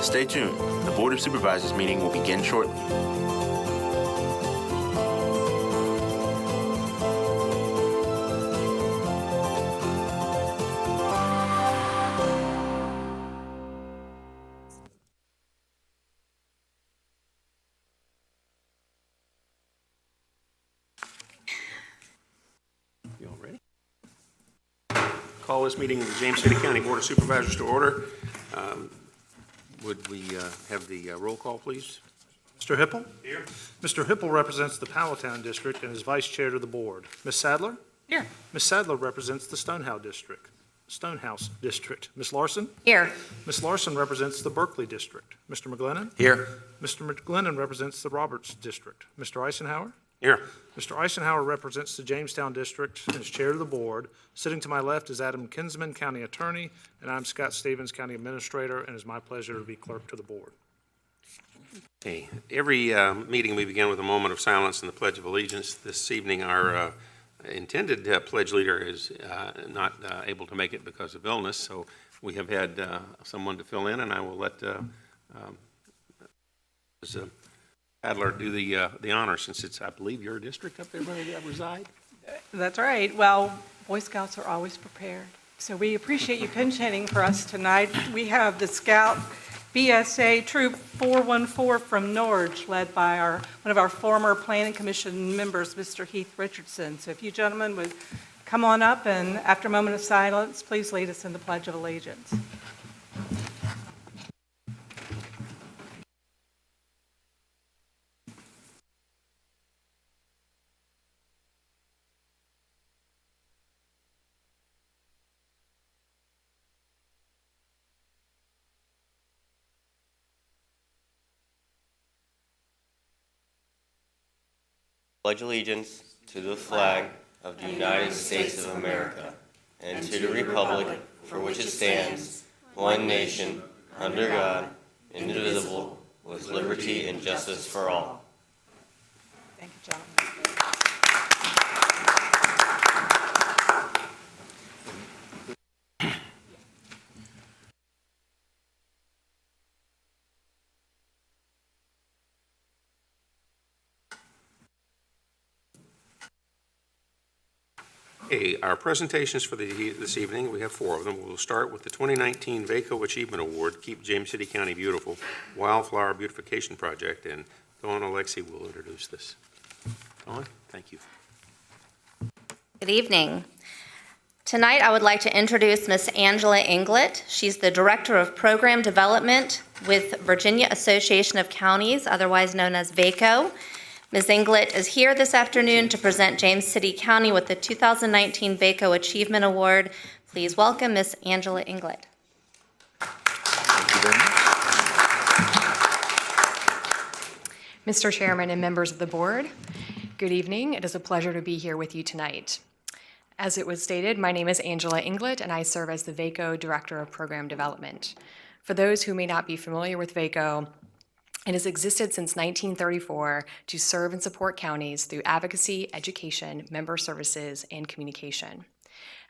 Stay tuned. The Board of Supervisors meeting will begin shortly. You all ready? Call this meeting of the James City County Board of Supervisors to order. Would we have the roll call, please? Mr. Hippel? Here. Mr. Hippel represents the Powhatan District and is vice chair to the board. Ms. Sadler? Here. Ms. Sadler represents the Stonehouse District. Ms. Larson? Here. Ms. Larson represents the Berkeley District. Mr. McGlennon? Here. Mr. McGlennon represents the Roberts District. Mr. Eisenhower? Here. Mr. Eisenhower represents the Jamestown District and is chair of the board. Sitting to my left is Adam Kinsman, County Attorney, and I'm Scott Stevens, County Administrator, and it's my pleasure to be clerk to the board. Okay. Every meeting we begin with a moment of silence and the Pledge of Allegiance. This evening, our intended pledge leader is not able to make it because of illness, so we have had someone to fill in, and I will let Adler do the honor, since it's, I believe, your district up there where you reside. That's right. Well, Boy Scouts are always prepared. So we appreciate you pinch hitting for us tonight. We have the Scout BSA Troop 414 from Norge, led by one of our former Planning Commission members, Mr. Heath Richardson. So if you gentlemen would come on up, and after a moment of silence, please lead us in the Pledge of Allegiance. Pledge allegiance to the flag of the United States of America and to the republic for which it stands, one nation, under God, indivisible, with liberty and justice for all. Thank you, gentlemen. Okay, our presentations for this evening, we have 4 of them. We'll start with the 2019 VACo Achievement Award, Keep James City County Beautiful, Wildflower Beautification Project, and Dawn Alexi will introduce this. Dawn, thank you. Good evening. Tonight I would like to introduce Ms. Angela Inglett. She's the Director of Program Development with Virginia Association of Counties, otherwise known as VACo. Ms. Inglett is here this afternoon to present James City County with the 2019 VACo Achievement Award. Please welcome Ms. Angela Inglett. Thank you very much. Mr. Chairman and members of the board, good evening. It is a pleasure to be here with you tonight. As it was stated, my name is Angela Inglett, and I serve as the VACo Director of Program Development. For those who may not be familiar with VACo, it has existed since 1934 to serve and support counties through advocacy, education, member services, and communication.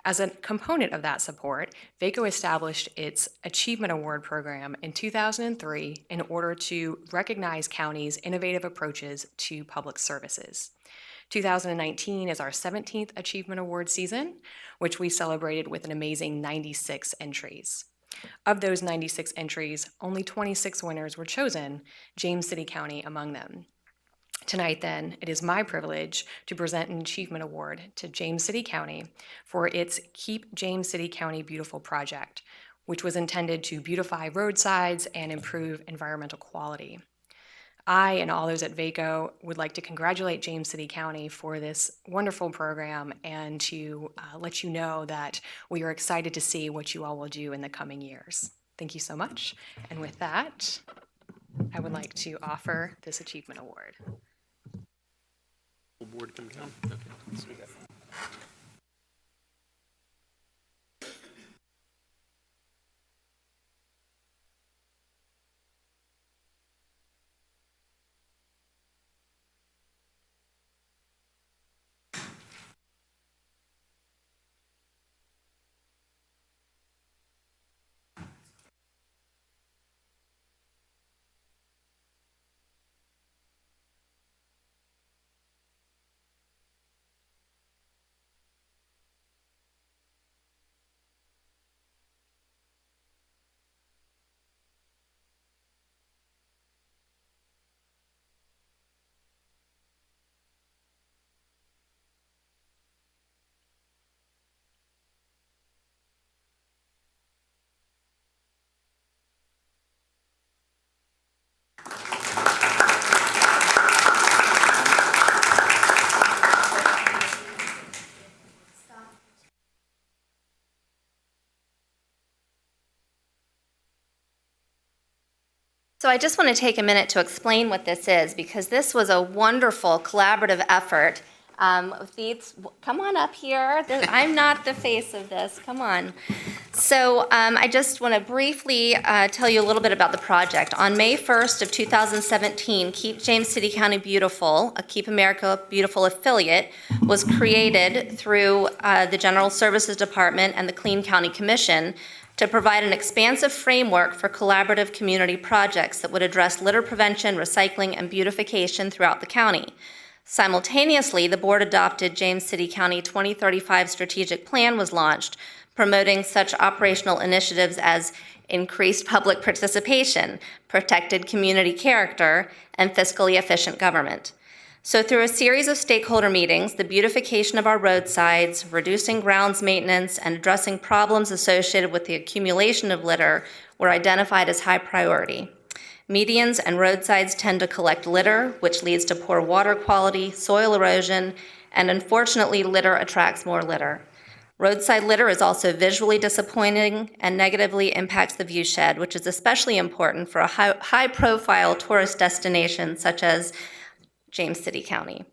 As a component of that support, VACo established its Achievement Award program in 2003 in order to recognize counties' innovative approaches to public services. 2019 is our 17th Achievement Award season, which we celebrated with an amazing 96 entries. Of those 96 entries, only 26 winners were chosen, James City County among them. Tonight, then, it is my privilege to present an Achievement Award to James City County for its Keep James City County Beautiful project, which was intended to beautify roadsides and improve environmental quality. I and all those at VACo would like to congratulate James City County for this wonderful program and to let you know that we are excited to see what you all will do in the coming years. Thank you so much. And with that, I would like to offer this Achievement Award. Board come down. Okay, let's do that. So I just want to take a minute to explain what this is, because this was a wonderful collaborative effort. Come on up here. I'm not the face of this. Come on. So I just want to briefly tell you a little bit about the project. On May 1st of 2017, Keep James City County Beautiful, a Keep America Beautiful affiliate, was created through the General Services Department and the Clean County Commission to provide an expansive framework for collaborative community projects that would address litter prevention, recycling, and beautification throughout the county. Simultaneously, the board adopted James City County 2035 strategic plan was launched, promoting such operational initiatives as increased public participation, protected community character, and fiscally efficient government. So through a series of stakeholder meetings, the beautification of our roadsides, reducing grounds maintenance, and addressing problems associated with the accumulation of litter were identified as high priority. Medians and roadsides tend to collect litter, which leads to poor water quality, soil erosion, and unfortunately, litter attracts more litter. Roadside litter is also visually disappointing and negatively impacts the viewshed, which is especially important for a high-profile tourist destination such as James City County.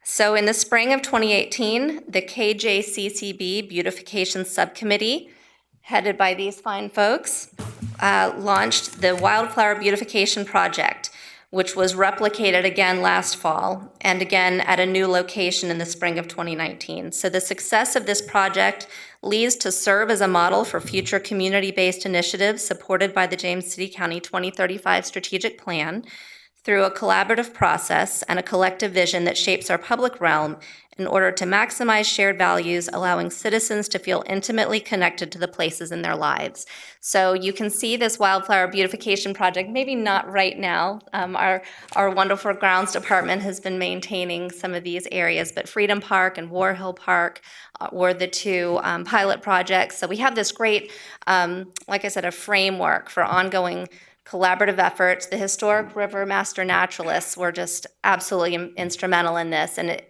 So in the spring of 2018, the KJCCB Beautification Subcommittee, headed by these fine folks, launched the Wildflower Beautification Project, which was replicated again last fall and again at a new location in the spring of 2019. So the success of this project leads to serve as a model for future community-based initiatives supported by the James City County 2035 strategic plan through a collaborative process and a collective vision that shapes our public realm in order to maximize shared values, allowing citizens to feel intimately connected to the places in their lives. So you can see this Wildflower Beautification Project, maybe not right now. Our wonderful grounds department has been maintaining some of these areas, but Freedom Park and War Hill Park were the two pilot projects. So we have this great, like I said, a framework for ongoing collaborative efforts. The historic river master naturalists were just absolutely instrumental in this, and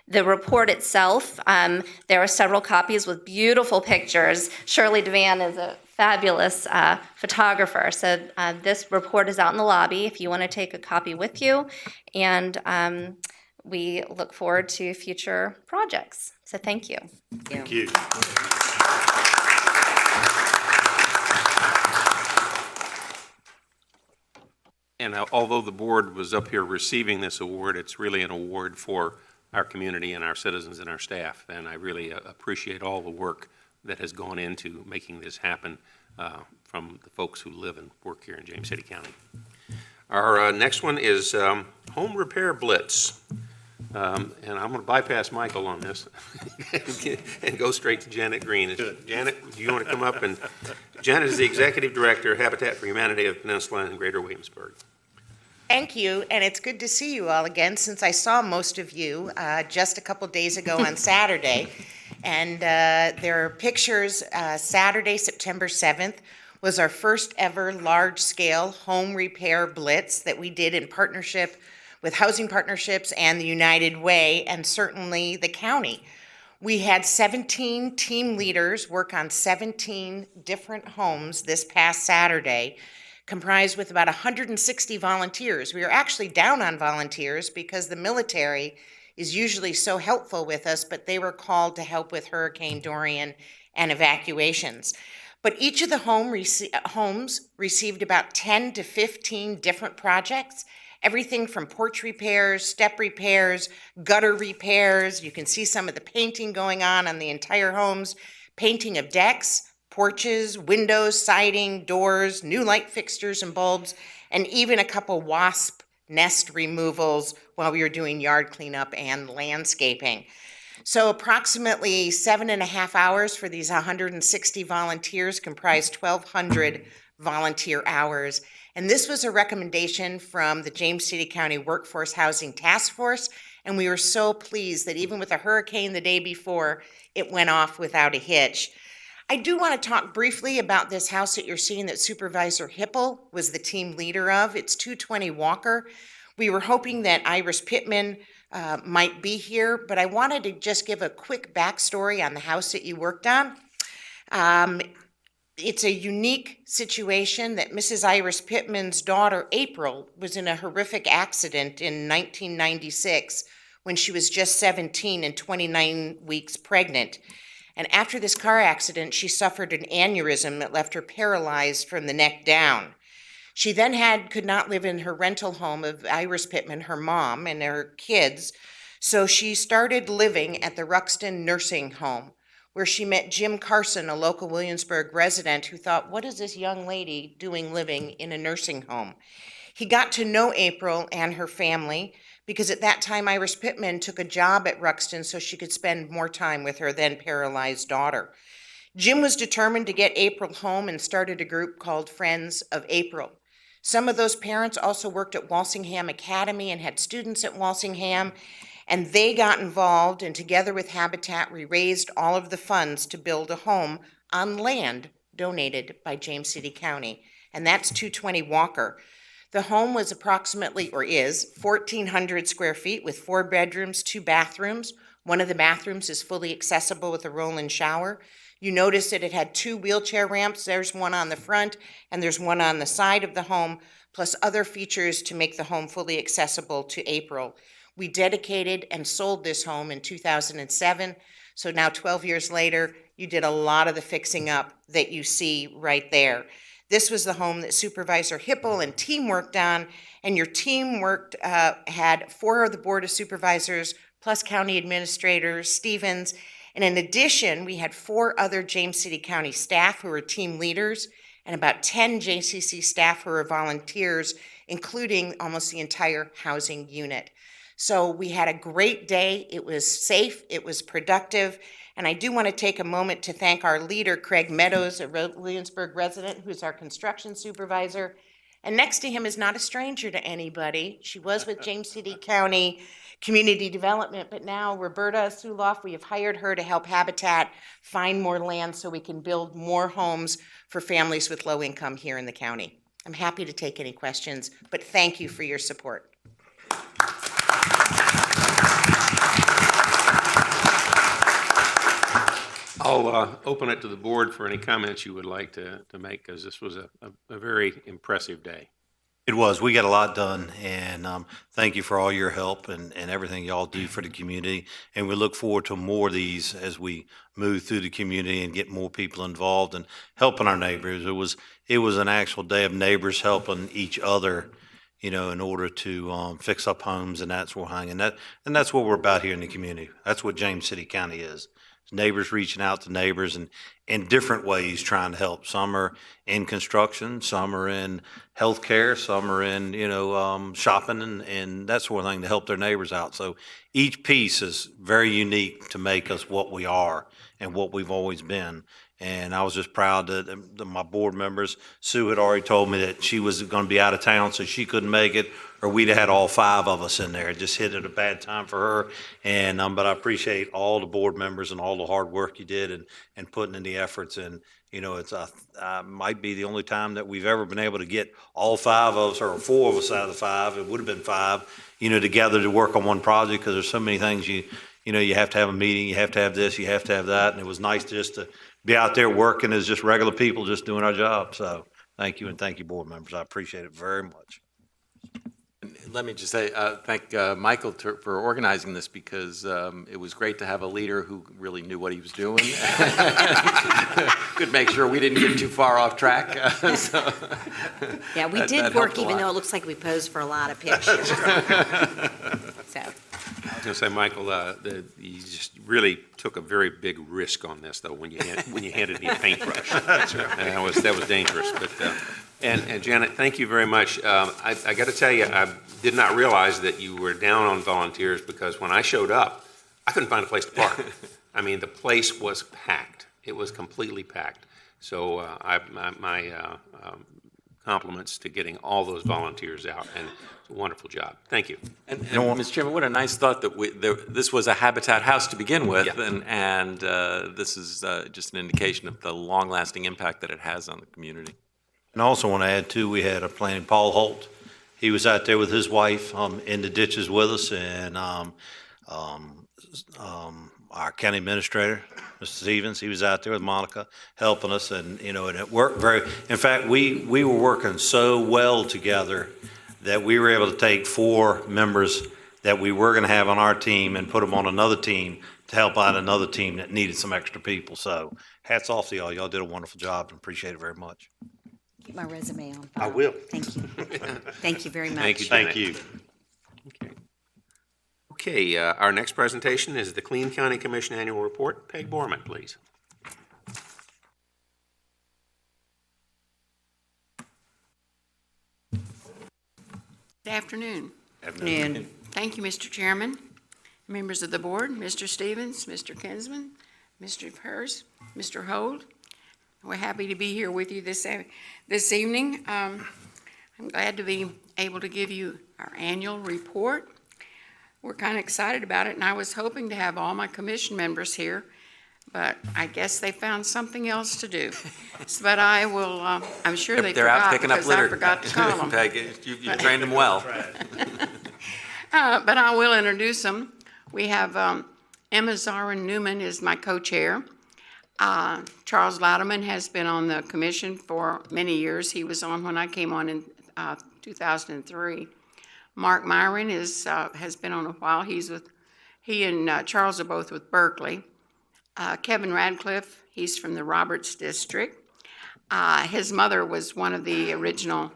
the report itself, there are several copies with beautiful pictures. Shirley Devan is a fabulous photographer, so this report is out in the lobby if you want to take a copy with you, and we look forward to future projects. So thank you. Thank you. And although the board was up here receiving this award, it's really an award for our community and our citizens and our staff. And I really appreciate all the work that has gone into making this happen from the folks who live and work here in James City County. Our next one is Home Repair Blitz. And I'm going to bypass Michael on this and go straight to Janet Green. Janet, do you want to come up? And Janet is the Executive Director of Habitat for Humanity of the Peninsula and Greater Williamsburg. Thank you, and it's good to see you all again since I saw most of you just a couple days ago on Saturday. And there are pictures. Saturday, September 7th, was our first ever large-scale home repair blitz that we did in partnership with Housing Partnerships and the United Way, and certainly the county. We had 17 team leaders work on 17 different homes this past Saturday, comprised with about 160 volunteers. We are actually down on volunteers because the military is usually so helpful with us, but they were called to help with Hurricane Dorian and evacuations. But each of the homes received about 10 to 15 different projects, everything from porch repairs, step repairs, gutter repairs. You can see some of the painting going on the entire homes, painting of decks, porches, windows, siding, doors, new light fixtures and bulbs, and even a couple wasp nest removals while we were doing yard cleanup and landscaping. So approximately 7.5 hours for these 160 volunteers comprised 1,200 volunteer hours. And this was a recommendation from the James City County Workforce Housing Task Force, and we were so pleased that even with a hurricane the day before, it went off without a hitch. I do want to talk briefly about this house that you're seeing that Supervisor Hipple was the team leader of. It's 220 Walker. We were hoping that Iris Pittman might be here, but I wanted to just give a quick backstory on the house that you worked on. It's a unique situation that Mrs. Iris Pittman's daughter, April, was in a horrific accident in 1996 when she was just 17 and 29 weeks pregnant. And after this car accident, she suffered an aneurysm that left her paralyzed from the neck down. She then could not live in her rental home of Iris Pittman, her mom, and her kids, so she started living at the Ruxton Nursing Home, where she met Jim Carson, a local Williamsburg resident who thought, what is this young lady doing living in a nursing home? He got to know April and her family because at that time Iris Pittman took a job at Ruxton so she could spend more time with her then paralyzed daughter. Jim was determined to get April home and started a group called Friends of April. Some of those parents also worked at Walsingham Academy and had students at Walsingham, and they got involved, and together with Habitat, we raised all of the funds to build a home on land donated by James City County, and that's 220 Walker. The home was approximately, or is, 1,400 square feet with 4 bedrooms, 2 bathrooms. One of the bathrooms is fully accessible with a roll-in shower. You notice that it had 2 wheelchair ramps. There's one on the front, and there's one on the side of the home, plus other features to make the home fully accessible to April. We dedicated and sold this home in 2007, so now 12 years later, you did a lot of the fixing up that you see right there. This was the home that Supervisor Hippel and team worked on, and your team had 4 of the Board of Supervisors, plus County Administrator Stevens, and in addition, we had 4 other James City County staff who were team leaders, and about 10 JCC staff who were volunteers, including almost the entire housing unit. So we had a great day. It was safe, it was productive, and I do want to take a moment to thank our leader, Craig Meadows, a Williamsburg resident who's our construction supervisor. And next to him is not a stranger to anybody. She was with James City County Community Development, but now Roberta Suloff, we have hired her to help Habitat find more land so we can build more homes for families with low income here in the county. I'm happy to take any questions, but thank you for your support. I'll open it to the board for any comments you would like to make, because this was a very impressive day. It was. We got a lot done, and thank you for all your help and everything y'all do for the community. And we look forward to more of these as we move through the community and get more people involved and helping our neighbors. It was an actual day of neighbors helping each other, you know, in order to fix up homes and that sort of thing. And that's what we're about here in the community. That's what James City County is. Neighbors reaching out to neighbors and in different ways trying to help. Some are in construction, some are in healthcare, some are in, shopping and that sort of thing to help their neighbors out. So each piece is very unique to make us what we are and what we've always been. And I was just proud that my board members, Sue had already told me that she was going to be out of town, so she couldn't make it, or we'd have had all 5 of us in there. It just hit at a bad time for her. And but I appreciate all the board members and all the hard work you did and putting in the efforts. And it's might be the only time that we've ever been able to get all 5 of us, or 4 of us out of the 5. It would have been 5, together to work on one project, because there's so many things you have to have a meeting, you have to have this, you have to have that. And it was nice just to be out there working as just regular people, just doing our job. So thank you, and thank you, board members. I appreciate it very much. Let me just say, thank Michael for organizing this, because it was great to have a leader who really knew what he was doing. Could make sure we didn't get too far off track. Yeah, we did work, even though it looks like we posed for a lot of pictures. So. I was going to say, Michael, you just really took a very big risk on this, though, when you handed me a paintbrush. That's right. And that was dangerous. But and Janet, thank you very much. I got to tell you, I did not realize that you were down on volunteers, because when I showed up, I couldn't find a place to park. I mean, the place was packed. It was completely packed. So my compliments to getting all those volunteers out, and it's a wonderful job. Thank you. And Mr. Chairman, what a nice thought that this was a Habitat house to begin with, yeah. and this is just an indication of the long-lasting impact that it has on the community. And I also want to add, too, we had a planning, Paul Holt. He was out there with his wife in the ditches with us, and I our county administrator, Mr. Stevens. He was out there with Monica helping us, and, you know, and it worked in fact, we were working so well together that we were able to take 4 members that we were going to have on our team and put them on another team to help out another team that needed some extra people. So hats off to y'all. Y'all did a wonderful job and appreciate it very much. Keep my resume on I file. will. Thank you. Thank you very much. Thank you, Thank Janet. you. Okay, our next presentation is the Clean County Commission Annual Report. Peg Borman, please. Good afternoon. Afternoon. Thank you, Mr. Chairman, members of the board, Mr. Stevens, Mr. Kinsman, Mr. Hurst, Mr. Holt. We're happy to be here with you this evening. I'm glad to be able to give you our annual report. We're kind of excited about it, and I was hoping to have all my commission members here, but I guess they found something else to do. But I will, I'm sure they They're out forgot picking up because I litter. forgot to call them. Peg, you trained them well. But I will introduce them. We have Emma Zarin Newman is my co-chair. Charles Louderman has been on the commission for many years. He was on when I came on in 2003. Mark Myron has been on a while. He and Charles are both with Berkeley. Kevin Radcliffe, he's from the Roberts District. His mother was one of the original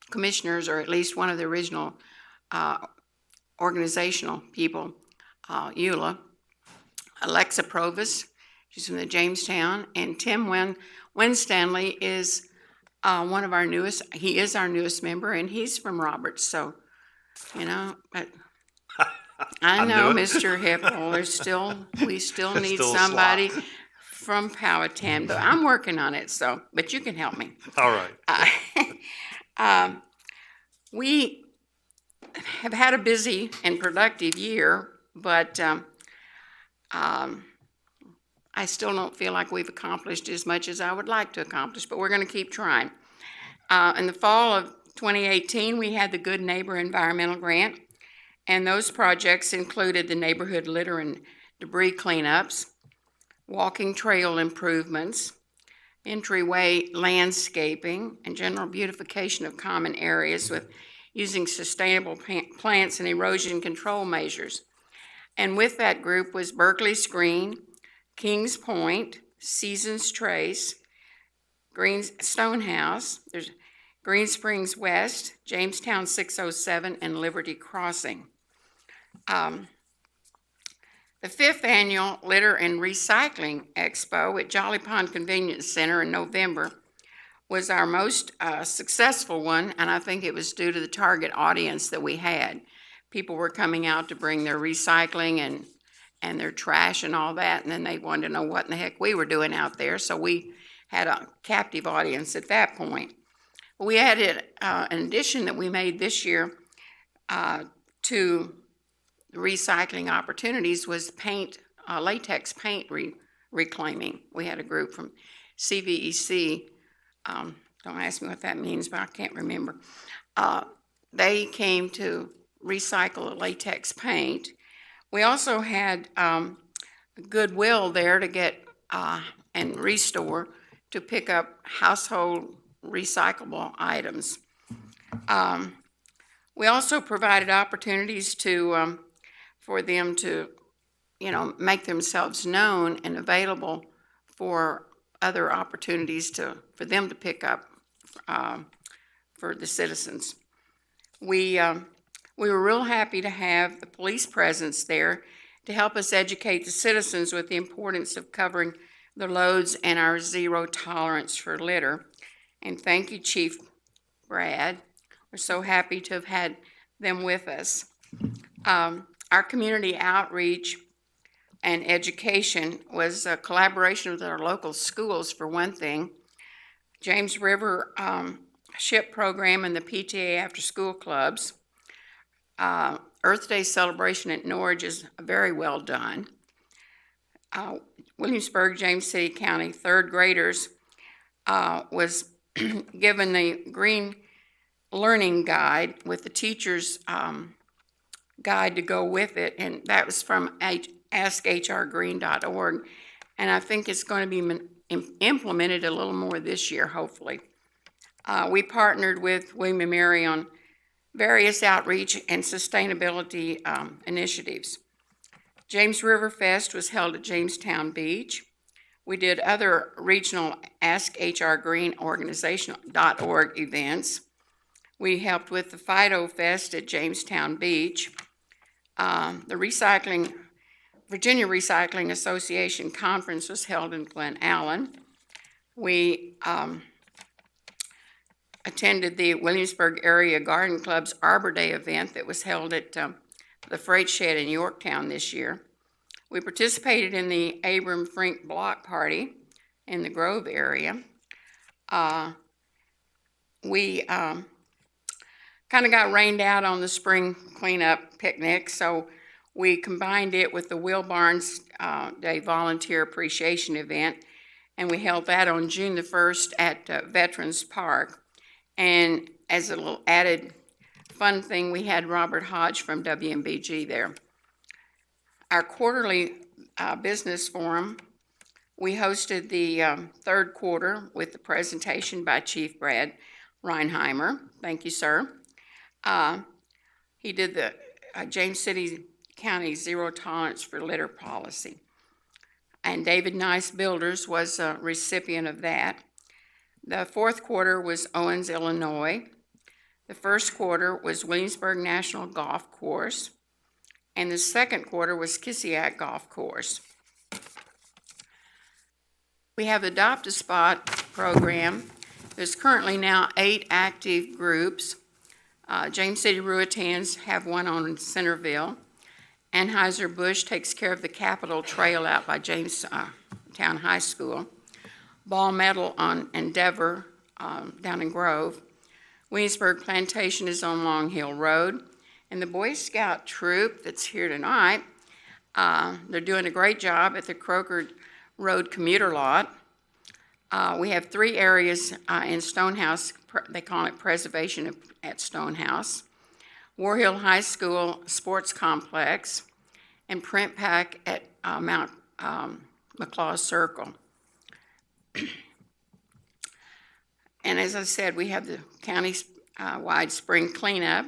commissioners, or at least one of the original organizational people, EULA. Alexa Provis, she's from the Jamestown, and Tim Winstanley is one of our newest, he is our newest member, and he's from Roberts, so, you know, but I know, Mr. Hippel, we still need Still a somebody from Powhatan, but I'm working on it, so, but you can help me. All right. We have had a busy and productive year, but I still don't feel like we've accomplished as much as I would like to accomplish, but we're going to keep trying. In the fall of 2018, we had the Good Neighbor Environmental Grant, and those projects included the neighborhood litter and debris cleanups, walking trail improvements, entryway landscaping, and general beautification of common areas with using sustainable plants and erosion control measures. And with that group was Berkeley's Green, Kings Point, Seasons Trace, Stonehouse, there's Green Springs West, Jamestown 607, and Liberty Crossing. The 5th Annual Litter and Recycling Expo at Jolly Pond Convenience Center in November was our most successful one, and I think it was due to the target audience that we had. People were coming out to bring their recycling and their trash and all that, and then they wanted to know what in the heck we were doing out there, so we had a captive audience at that point. We added an addition that we made this year to the recycling opportunities was paint, latex paint reclaiming. We had a group from CVEC, don't ask me what that means, but I can't remember. They came to recycle latex paint. We also had Goodwill there to get and Restore to pick up household recyclable items. We also provided opportunities to for them to, you know, make themselves known and available for other opportunities for them to pick up for the citizens. We were real happy to have the police presence there to help us educate the citizens with the importance of covering the loads and our zero tolerance for litter. And thank you, Chief Brad. We're so happy to have had them with us. Our community outreach and education was a collaboration with our local schools, for one thing. James River SHIP program and the PTA after-school clubs. Earth Day celebration at Norwich is very well done. Williamsburg, James City County third graders was given the Green Learning Guide with the teachers guide to go with it, and that was from askhrgreen.org. And I think it's going to be implemented a little more this year, hopefully. We partnered with William & Mary on various outreach and sustainability initiatives. James River Fest was held at Jamestown Beach. We did other regional askhrgreenorganization.org events. We helped with the Fido Fest at Jamestown Beach. The Virginia Recycling Association Conference was held in Glen Allen. We attended the Williamsburg Area Garden Club's Arbor Day event that was held at the Freight Shed in Yorktown this year. We participated in the Abram Frink Block Party in the Grove area. We kind of got rained out on the spring cleanup picnic, so we combined it with the Will Barnes Day Volunteer Appreciation Event, and we held that on June the 1st at Veterans Park. And as a little added fun thing, we had Robert Hodge from WMBG there. Our quarterly business forum, we hosted the third quarter with the presentation by Chief Brad Reinheimer. Thank you, sir. He did the James City County Zero Tolerance for Litter policy. And David Nice Builders was a recipient of that. The fourth quarter was Owens, Illinois. The first quarter was Williamsburg National Golf Course. And the second quarter was Kissiak Golf Course. We have the Adopt a Spot program. There's currently now 8 active groups. James City Ruitans have one on Centerville. Anheuser-Busch takes care of the Capitol Trail out by Jamestown High School. Ball Metal on Endeavor down in Grove. Williamsburg Plantation is on Long Hill Road. And the Boy Scout troop that's here tonight, they're doing a great job at the Croker Road commuter lot. We have 3 areas in Stonehouse. They call it Preservation at Stonehouse. War Hill High School Sports Complex, and Print Pack at Mount McClaw Circle. And as I said, we have the county-wide spring cleanup.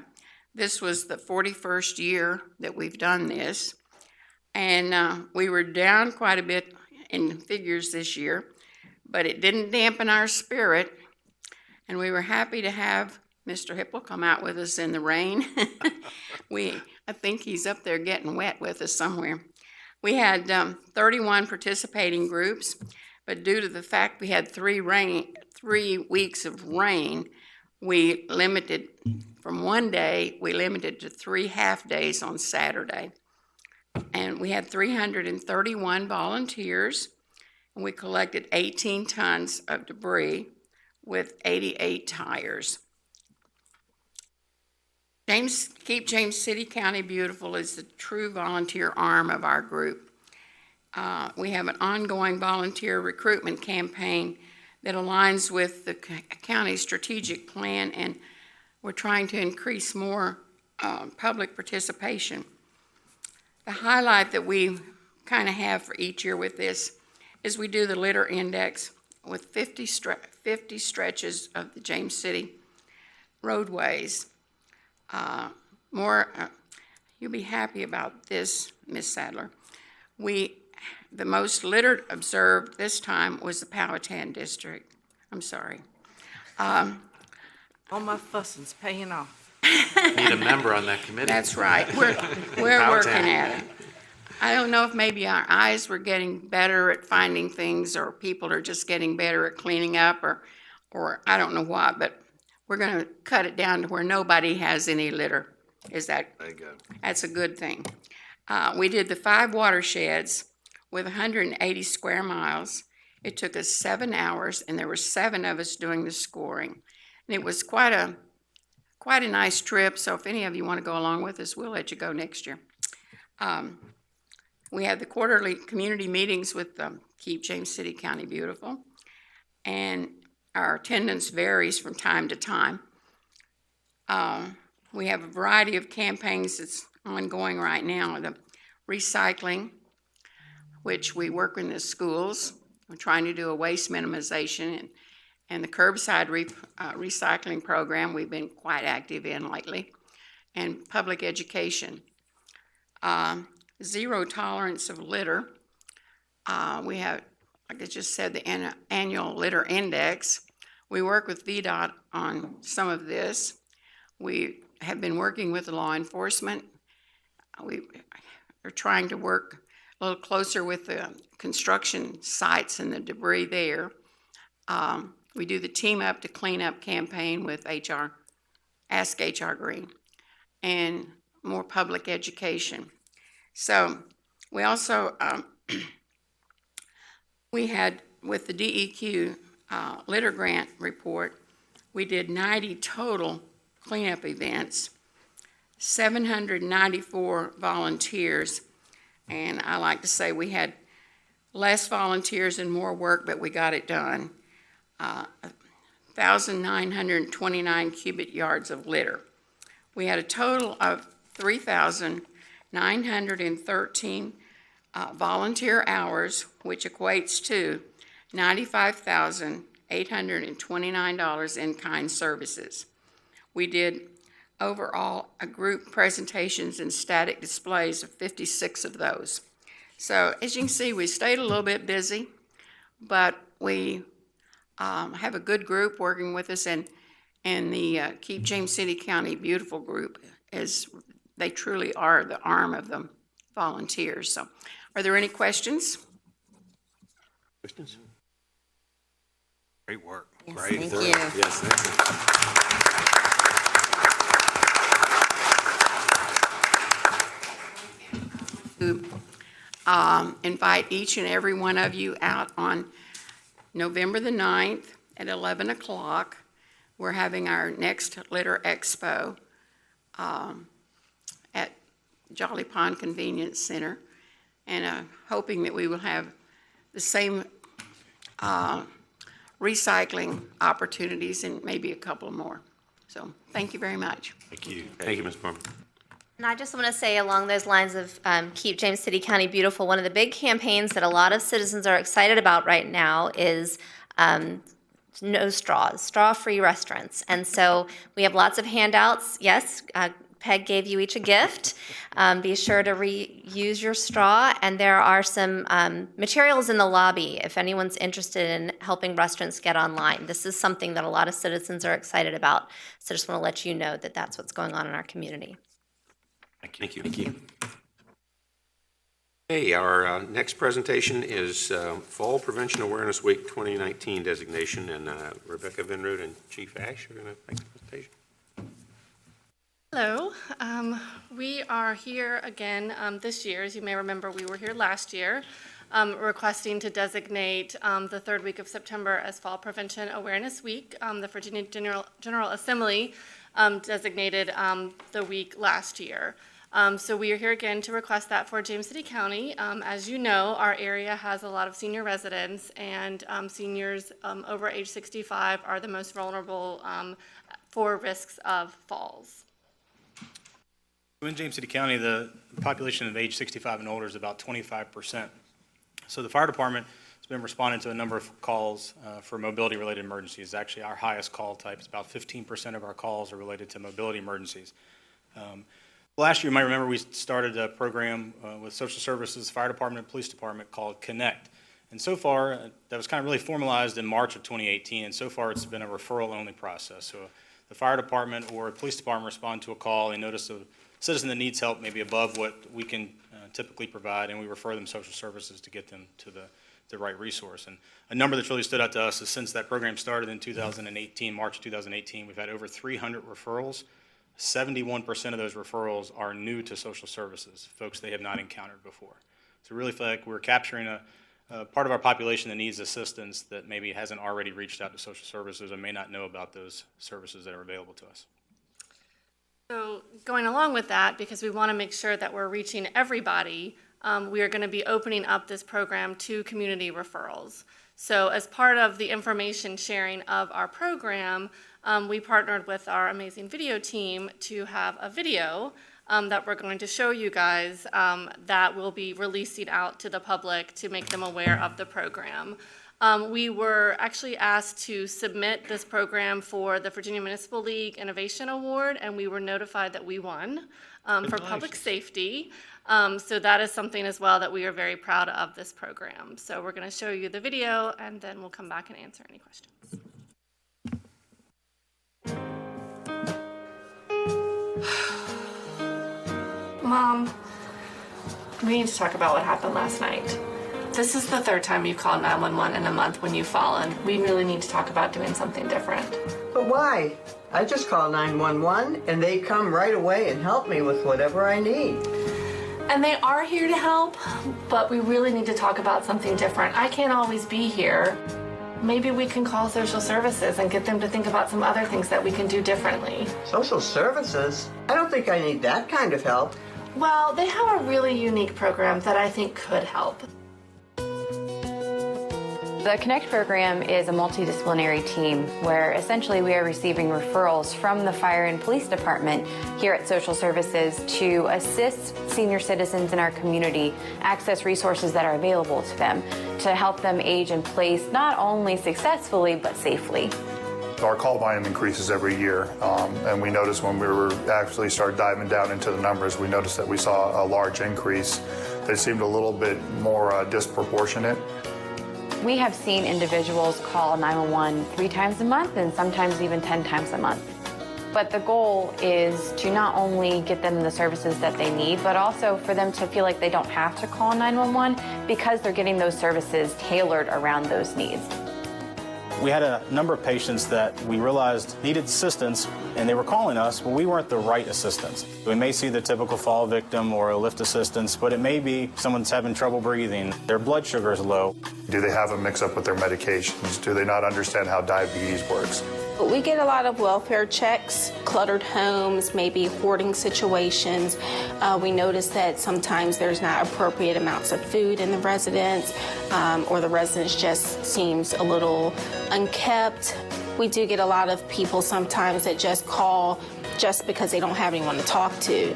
This was the 41st year that we've done this. And we were down quite a bit in figures this year, but it didn't dampen our spirit. And we were happy to have Mr. Hipple come out with us in the rain. I think he's up there getting wet with us somewhere. We had 31 participating groups, but due to the fact we had 3 weeks of rain, we limited from 1 day, we limited to 3 half days on Saturday. And we had 331 volunteers, and we collected 18 tons of debris with 88 tires. Keep James City County Beautiful is the true volunteer arm of our group. We have an ongoing volunteer recruitment campaign that aligns with the county's strategic plan, and we're trying to increase more public participation. The highlight that we kind of have for each year with this is we do the litter index with 50 stretches of the James City roadways. You'll be happy about this, Miss Sadler. The most litter observed this time was the Powhatan District. I'm sorry. All my fussing's paying off. Need a member on that committee. That's right. We're working at it. I don't know if maybe our eyes were getting better at finding things, or people are just getting better at cleaning up, or I don't know what, but we're going to cut it down to where nobody has any litter. There you go. That's a good thing. We did the 5 watersheds with 180 square miles. It took us 7 hours, and there were 7 of us doing the scoring. And it was quite a nice trip, so if any of you want to go along with us, we'll let you go next year. We had the quarterly community meetings with Keep James City County Beautiful, and our attendance varies from time to time. We have a variety of campaigns that's ongoing right now. The recycling, which we work in the schools. We're trying to do a waste minimization, and the curbside recycling program we've been quite active in lately, and public education. Zero tolerance of litter. We have, like I just said, the annual litter index. We work with VDOT on some of this. We have been working with law enforcement. We are trying to work a little closer with the construction sites and the debris there. We do the Team Up to Clean Up campaign with Ask HR Green, and more public education. So we also, we had with the DEQ litter grant report, we did 90 total cleanup events, 794 volunteers, and I like to say we had less volunteers and more work, but we got it done. 1,929 cubic yards of litter. We had a total of 3,913 volunteer hours, which equates to $95,829 in kind services. We did overall a group presentations and static displays of 56 of those. So as you can see, we stayed a little bit busy, but we have a good group working with us, and the Keep James City County Beautiful group, they truly are the arm of the volunteers. So are there any questions? Questions? Great work. Yes, Great. thank Thorough. you. Yes, thank you. Invite each and every one of you out on November the 9th at 11 o'clock. We're having our next Litter Expo at Jolly Pond Convenience Center, and hoping that we will have the same recycling opportunities and maybe a couple more. So thank you very much. Thank you. Thank you, Ms. Palmer. And I just want to say along those lines of Keep James City County Beautiful, one of the big campaigns that a lot of citizens are excited about right now is no straws, straw-free restaurants. And so we have lots of handouts. Yes, Peg gave you each a gift. Be sure to reuse your straw. And there are some materials in the lobby if anyone's interested in helping restaurants get online. This is something that a lot of citizens are excited about. So just want to let you know that that's what's going on in our community. Thank you. Thank you. Okay, our next presentation is Fall Prevention Awareness Week 2019 designation, and Rebecca Vinroot and Chief Ash are going to make the presentation. Hello. We are here again this year. As you may remember, we were here last year requesting to designate the third week of September as Fall Prevention Awareness Week. The Virginia General Assembly designated the week last year. So we are here again to request that for James City County. As you know, our area has a lot of senior residents, and seniors over age 65 are the most vulnerable for risks of falls. In James City County, the population of age 65 and older is about 25%. So the fire department has been responding to a number of calls for mobility-related emergencies. Actually, our highest call type is about 15% of our calls are related to mobility emergencies. Last year, you might remember we started a program with social services, fire department, and police department called Connect. And so far, that was kind of really formalized in March of 2018, and so far it's been a referral-only process. So the fire department or police department respond to a call, they notice a citizen that needs help maybe above what we can typically provide, and we refer them social services to get them to the right resource. And a number that's really stood out to us is since that program started in 2018, March 2018, we've had over 300 referrals. 71% of those referrals are new to social services, folks they have not encountered before. So we really feel like we're capturing a part of our population that needs assistance that maybe hasn't already reached out to social services and may not know about those services that are available to us. So going along with that, because we want to make sure that we're reaching everybody, we are going to be opening up this program to community referrals. So as part of the information sharing of our program, we partnered with our amazing video team to have a video that we're going to show you guys that we'll be releasing out to the public to make them aware of the program. We were actually asked to submit this program for the Virginia Municipal League Innovation Award, and we were notified that we won for public safety. So that is something as well that we are very proud of this program. So we're going to show you the video, and then we'll come back and answer any questions. Mom, we need to talk about what happened last night. This is the third time you've called 911 in a month when you've fallen. We really need to talk about doing something different. But why? I just call 911 and they come right away and help me with whatever I need. And they are here to help, but we really need to talk about something different. I can't always be here. Maybe we can call social services and get them to think about some other things that we can do differently. Social services? I don't think I need that kind of help. Well, they have a really unique program that I think could help. The Connect program is a multidisciplinary team where essentially we are receiving referrals from the fire and police department here at Social Services to assist senior citizens in our community access resources that are available to them to help them age in place not only successfully but safely. Our call volume increases every year, and we noticed when we were actually started diving down into the numbers, we noticed that we saw a large increase that seemed a little bit more disproportionate. We have seen individuals call 911 3 times a month and sometimes even 10 times a month. But the goal is to not only get them the services that they need, but also for them to feel like they don't have to call 911 because they're getting those services tailored around those needs. We had a number of patients that we realized needed assistance, and they were calling us, but we weren't the right assistance. We may see the typical fall victim or a lift assistance, but it may be someone's having trouble breathing, their blood sugar is low. Do they have a mix-up with their medications? Do they not understand how diabetes works? We get a lot of welfare checks, cluttered homes, maybe hoarding situations. We notice that sometimes there's not appropriate amounts of food in the residence, or the residence just seems a little unkept. We do get a lot of people sometimes that just call just because they don't have anyone to talk to.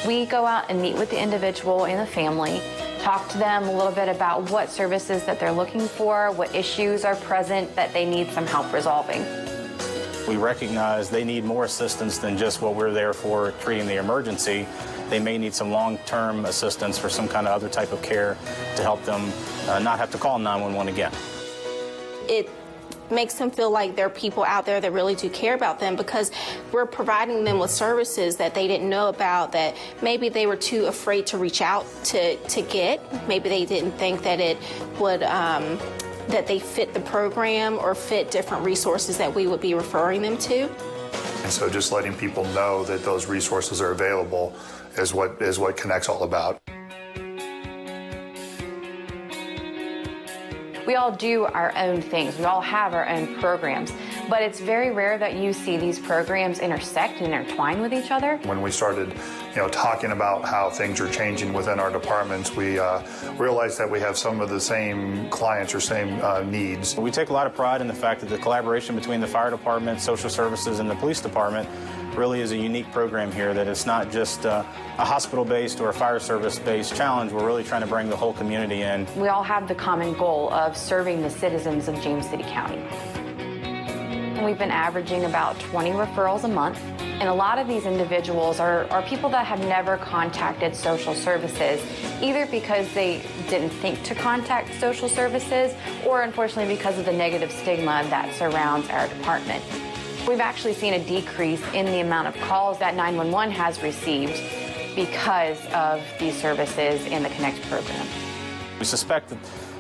We go out and meet with the individual and the family, talk to them a little bit about what services that they're looking for, what issues are present that they need some help resolving. We recognize they need more assistance than just what we're there for, treating the emergency. They may need some long-term assistance for some kind of other type of care to help them not have to call 911 again. It makes them feel like there are people out there that really do care about them because we're providing them with services that they didn't know about, that maybe they were too afraid to reach out to get. Maybe they didn't think that it would that they fit the program or fit different resources that we would be referring them to. And so just letting people know that those resources are available is what Connect's all about. We all do our own things. We all have our own programs, but it's very rare that you see these programs intersect and intertwine with each other. When we started, talking about how things are changing within our departments, we realized that we have some of the same clients or same needs. We take a lot of pride in the fact that the collaboration between the fire department, social services, and the police department really is a unique program here, that it's not just a hospital-based or a fire service-based challenge. We're really trying to bring the whole community in. We all have the common goal of serving the citizens of James City County. We've been averaging about 20 referrals a month, and a lot of these individuals are people that have never contacted social services, either because they didn't think to contact social services, or unfortunately because of the negative stigma that surrounds our department. We've actually seen a decrease in the amount of calls that 911 has received because of these services in the Connect program. We suspect that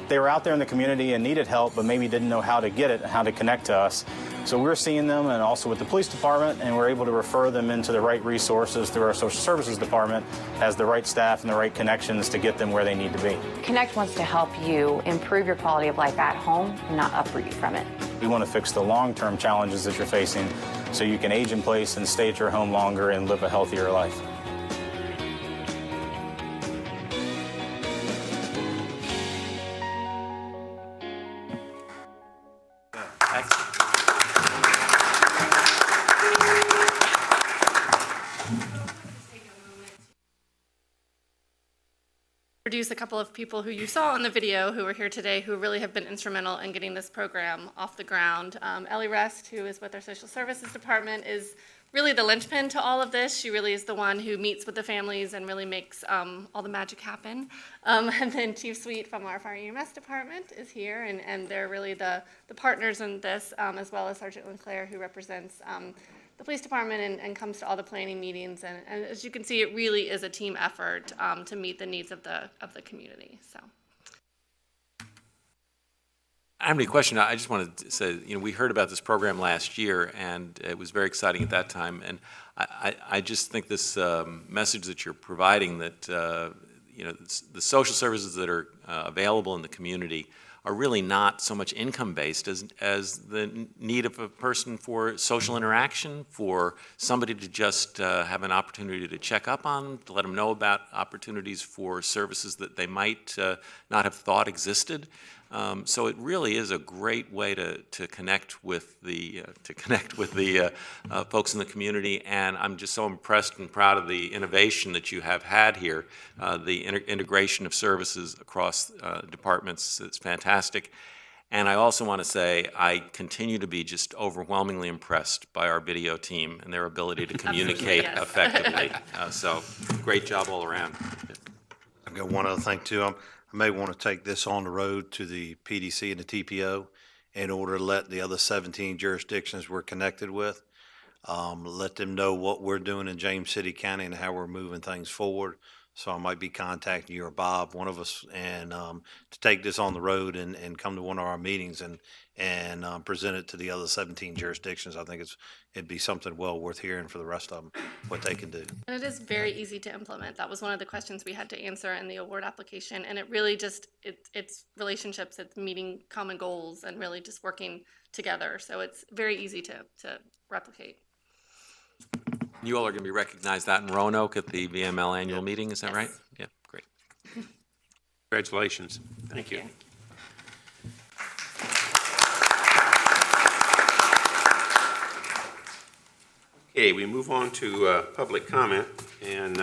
they were out there in the community and needed help, but maybe didn't know how to get it and how to connect to us. So we're seeing them, and also with the police department, and we're able to refer them into the right resources through our social services department, as the right staff and the right connections to get them where they need to be. Connect wants to help you improve your quality of life at home, not uproot you from it. We want to fix the long-term challenges that you're facing so you can age in place and stay at your home longer and live a healthier life. introduce a couple of people who you saw on the video who are here today who really have been instrumental in getting this program off the ground. Ellie Rest, who is with our Social Services Department, is really the linchpin to all of this. She really is the one who meets with the families and really makes all the magic happen. And then Chief Sweet from our Fire EMS Department is here, and they're really the partners in this, as well as Sergeant Leclerc, who represents the police department and comes to all the planning meetings. And as you can see, it really is a team effort to meet the needs of the community. So. I don't have any question. I just wanted to say, we heard about this program last year, and it was very exciting at that time. And I just think this message that you're providing, that the social services that are available in the community are really not so much income-based as the need of a person for social interaction, for somebody to just have an opportunity to check up on, to let them know about opportunities for services that they might not have thought existed. So it really is a great way to connect with the folks in the community, and I'm just so impressed and proud of the innovation that you have had here. The integration of services across departments is fantastic. And I also want to say I continue to be just overwhelmingly impressed by our video team and their ability to communicate effectively. So great job all around. I've got one other thing too. I may want to take this on the road to the PDC and the TPO in order to let the other 17 jurisdictions we're connected with, let them know what we're doing in James City County and how we're moving things forward. So I might be contacting you or Bob, one of us, and to take this on the road and come to one of our meetings and present it to the other 17 jurisdictions. I think it'd be something well worth hearing for the rest of them, what they can do. And it is very easy to implement. That was one of the questions we had to answer in the award application. And it really just, it's relationships, it's meeting common goals and really just working together. So it's very easy to replicate. You all are going to be recognized out in Roanoke at the VML annual meeting, is that right? Yeah, great. Congratulations. Thank you. Okay, we move on to public comment, and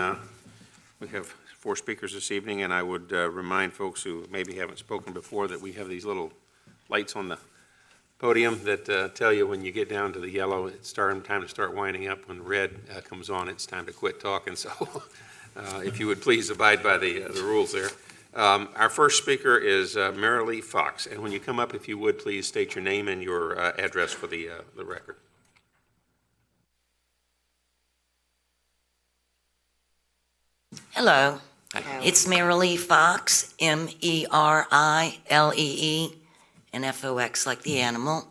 we have 4 speakers this evening, and I would remind folks who maybe haven't spoken before that we have these little lights on the podium that tell you when you get down to the yellow, it's time to start winding up. When red comes on, it's time to quit talking. So if you would please abide by the rules there. Our first speaker is Marilee Fox, and when you come up, if you would please state your name and your address for the record. Hello, it's Marilee Fox, Merillee, and Fox like the animal,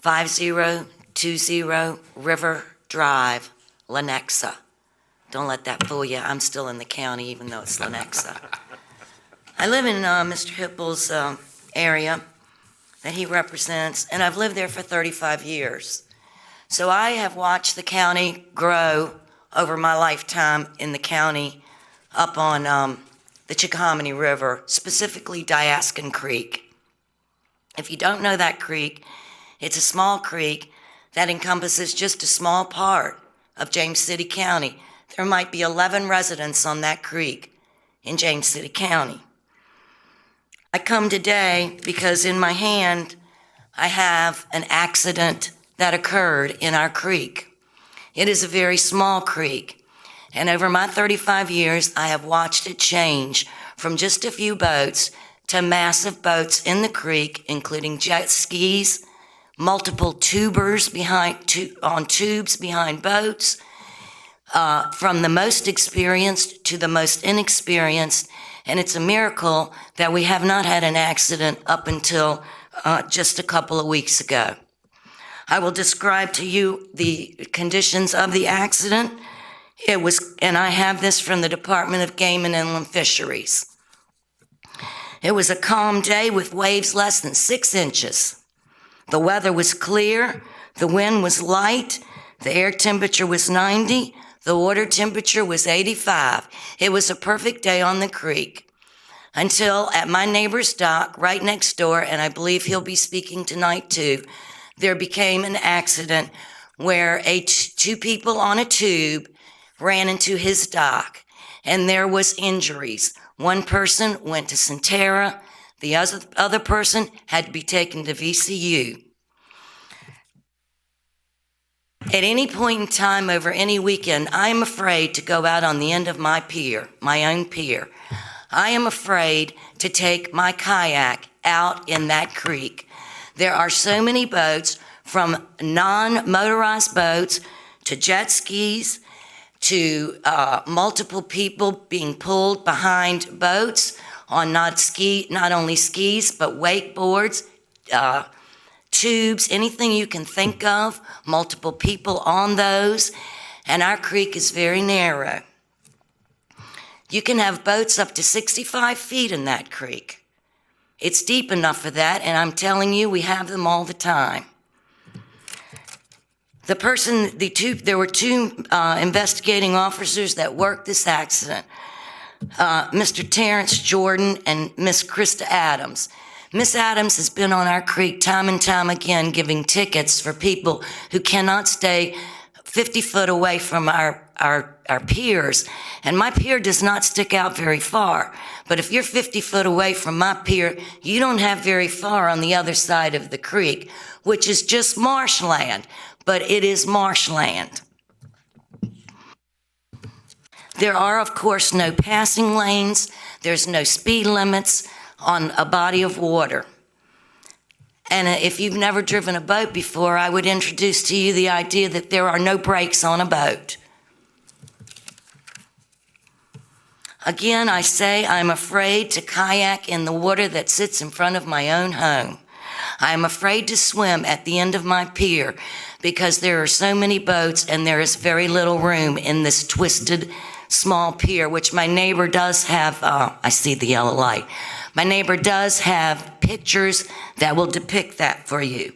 5020 River Drive, Lenexa. Don't let that fool you, I'm still in the county even though it's Lenexa. I live in Mr. Hippel's area that he represents, and I've lived there for 35 years. So I have watched the county grow over my lifetime in the county up on the Chickahominy River, specifically Diaskin Creek. If you don't know that creek, it's a small creek that encompasses just a small part of James City County. There might be 11 residents on that creek in James City County. I come today because in my hand I have an accident that occurred in our creek. It is a very small creek, and over my 35 years, I have watched it change from just a few boats to massive boats in the creek, including jet skis, multiple tubers on tubes behind boats, from the most experienced to the most inexperienced, and it's a miracle that we have not had an accident up until just a couple of weeks ago. I will describe to you the conditions of the accident. And I have this from the Department of Game and Inland Fisheries. It was a calm day with waves less than 6 inches. The weather was clear, the wind was light, the air temperature was 90, the water temperature was 85. It was a perfect day on the creek. Until at my neighbor's dock right next door, and I believe he'll be speaking tonight too, there became an accident where 2 people on a tube ran into his dock, and there was injuries. One person went to Centerville. The other person had to be taken to VCU. At any point in time over any weekend, I am afraid to go out on the end of my pier, my own pier. I am afraid to take my kayak out in that creek. There are so many boats, from non-motorized boats to jet skis to multiple people being pulled behind boats on not only skis but wakeboards, tubes, anything you can think of, multiple people on those, and our creek is very narrow. You can have boats up to 65 feet in that creek. It's deep enough for that, and I'm telling you, we have them all the time. There were two investigating officers that worked this accident, Mr. Terrence Jordan and Miss Krista Adams. Miss Adams has been on our creek time and time again giving tickets for people who cannot stay 50 foot away from our piers. And my pier does not stick out very far. But if you're 50 foot away from my pier, you don't have very far on the other side of the creek, which is just marshland, but it is marshland. There are, of course, no passing lanes. There's no speed limits on a body of water. And if you've never driven a boat before, I would introduce to you the idea that there are no brakes on a boat. Again, I say I'm afraid to kayak in the water that sits in front of my own home. I am afraid to swim at the end of my pier because there are so many boats and there is very little room in this twisted small pier, which my neighbor does have. I see the yellow light. My neighbor does have pictures that will depict that for you.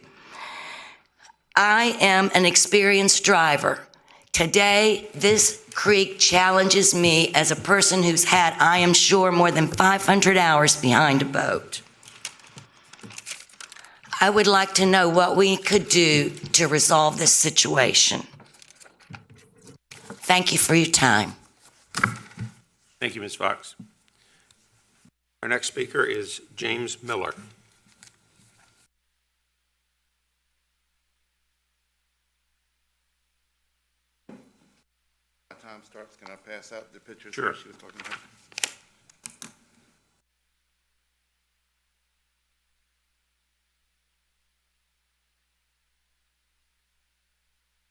I am an experienced driver. Today, this creek challenges me as a person who's had, I am sure, more than 500 hours behind a boat. I would like to know what we could do to resolve this situation. Thank you for your time. Thank you, Ms. Fox. Our next speaker is James Miller. Time starts, can I pass out the pictures Sure. that she was talking about?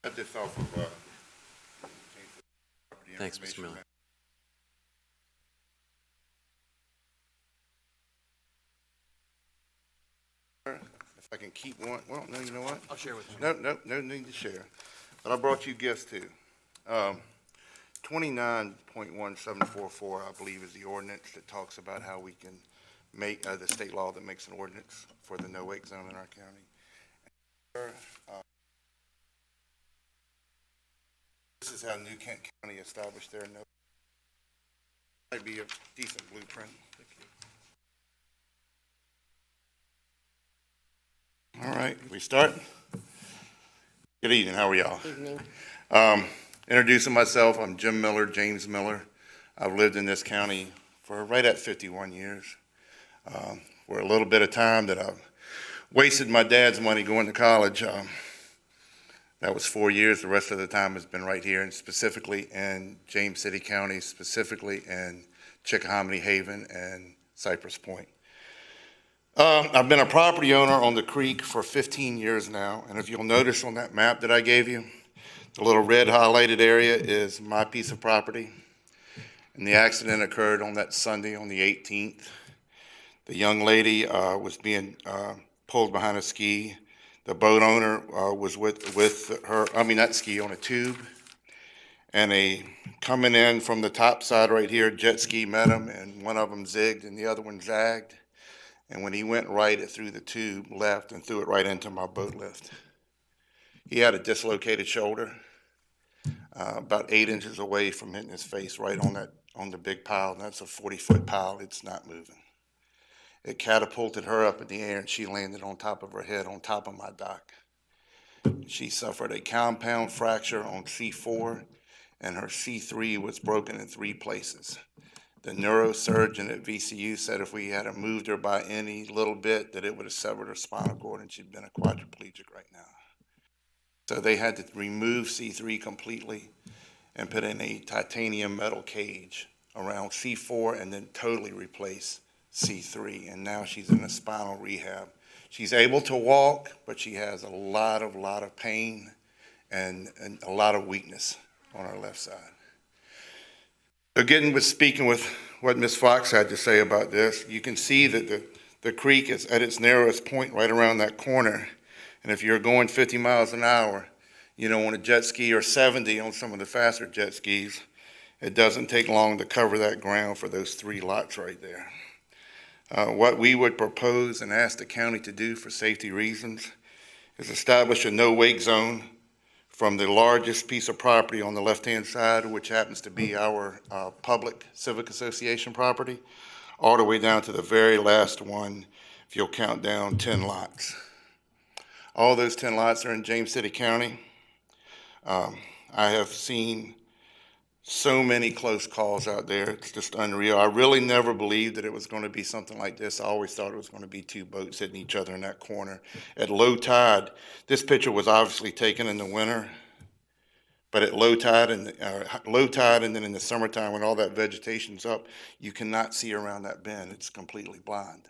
I had this off of Thanks, Mr. Miller. If I can keep one, well, no, you know what? I'll share with you. No need to share. But I brought you gifts too. 29.1744, I believe, is the ordinance that talks about how we can make, the state law that makes an ordinance for the no-wake zone in our county. This is how New Kent County established their no. Might be a decent blueprint. All right, we start. Good evening, how are y'all? Evening. Introducing myself, I'm Jim Miller, James Miller. I've lived in this county for right at 51 years. For a little bit of time that I've wasted my dad's money going to college. That was 4 years. The rest of the time has been right here, and specifically in James City County, specifically in Chickahominy Haven and Cypress Point. I've been a property owner on the creek for 15 years now, and if you'll notice on that map that I gave you, the little red highlighted area is my piece of property. And the accident occurred on that Sunday on the 18th. The young lady was being pulled behind a ski. The boat owner was with her, that ski on a tube. And coming in from the top side right here, jet ski met him, and one of them zigged and the other one zagged. And when he went right, it threw the tube left and threw it right into my boat lift. He had a dislocated shoulder, about 8 inches away from hitting his face right on the big pile. And that's a 40-foot pile. It's not moving. It catapulted her up in the air, and she landed on top of her head on top of my dock. She suffered a compound fracture on C4, and her C3 was broken in 3 places. The neurosurgeon at VCU said if we had moved her by any little bit, that it would have severed her spinal cord and she'd been a quadriplegic right now. So they had to remove C3 completely and put in a titanium metal cage around C4 and then totally replace C3. And now she's in a spinal rehab. She's able to walk, but she has a lot of pain and a lot of weakness on her left side. Again, speaking with what Ms. Fox had to say about this, you can see that the creek is at its narrowest point right around that corner. And if you're going 50 miles an hour, you know, on a jet ski or 70 on some of the faster jet skis, it doesn't take long to cover that ground for those 3 lots right there. What we would propose and ask the county to do for safety reasons is establish a no-wake zone from the largest piece of property on the left-hand side, which happens to be our public civic association property, all the way down to the very last one, if you'll count down 10 lots. All those 10 lots are in James City County. I have seen so many close calls out there. It's just unreal. I really never believed that it was going to be something like this. I always thought it was going to be 2 boats hitting each other in that corner. At low tide, this picture was obviously taken in the winter, but at low tide and then in the summertime when all that vegetation's up, you cannot see around that bend. It's completely blind.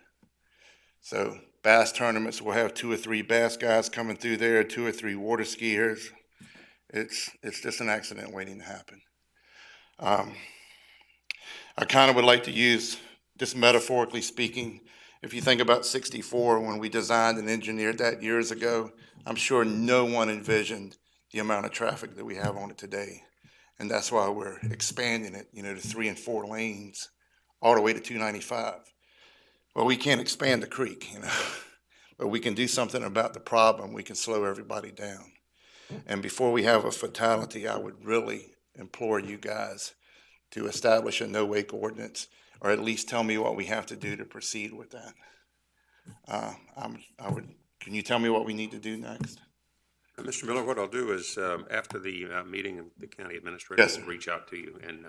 So bass tournaments will have 2 or 3 bass guys coming through there, 2 or 3 water skiers. It's just an accident waiting to happen. I kind of would like to use, just metaphorically speaking, if you think about 64, when we designed and engineered that years ago, I'm sure no one envisioned the amount of traffic that we have on it today. And that's why we're expanding it, you know, to 3 and 4 lanes, all the way to 295. Well, we can't expand the creek, you know, but we can do something about the problem. We can slow everybody down. And before we have a fatality, I would really implore you guys to establish a no-wake ordinance, or at least tell me what we have to do to proceed with that. Can you tell me what we need to do next? Mr. Miller, what I'll do is, after the meeting, the county administrator Yes, will reach out to you and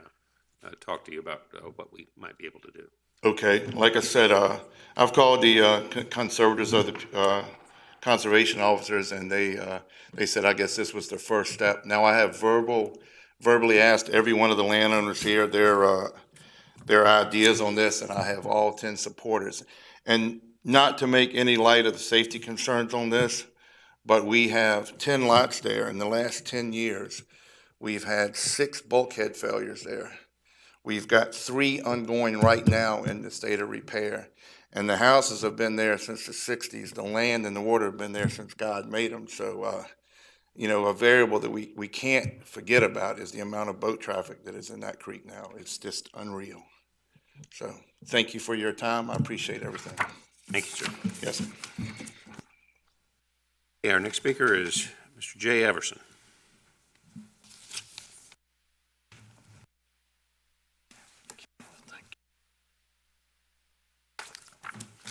talk to you about what we might be able to do. Okay, like I said, I've called the conservators of the conservation officers, and they said, I guess this was the first step. Now I have verbally asked every one of the landowners here their ideas on this, and I have all 10 supporters. And not to make any light of the safety concerns on this, but we have 10 lots there. In the last 10 years, we've had 6 bulkhead failures there. We've got 3 ongoing right now in the state of repair. And the houses have been there since the 60s. The land and the water have been there since God made them. So, you know, a variable that we can't forget about is the amount of boat traffic that is in that creek now. It's just unreal. So thank you for your time. I appreciate everything. Thank you, sir. Yes, sir. Okay, our next speaker is Mr. Jay Everson.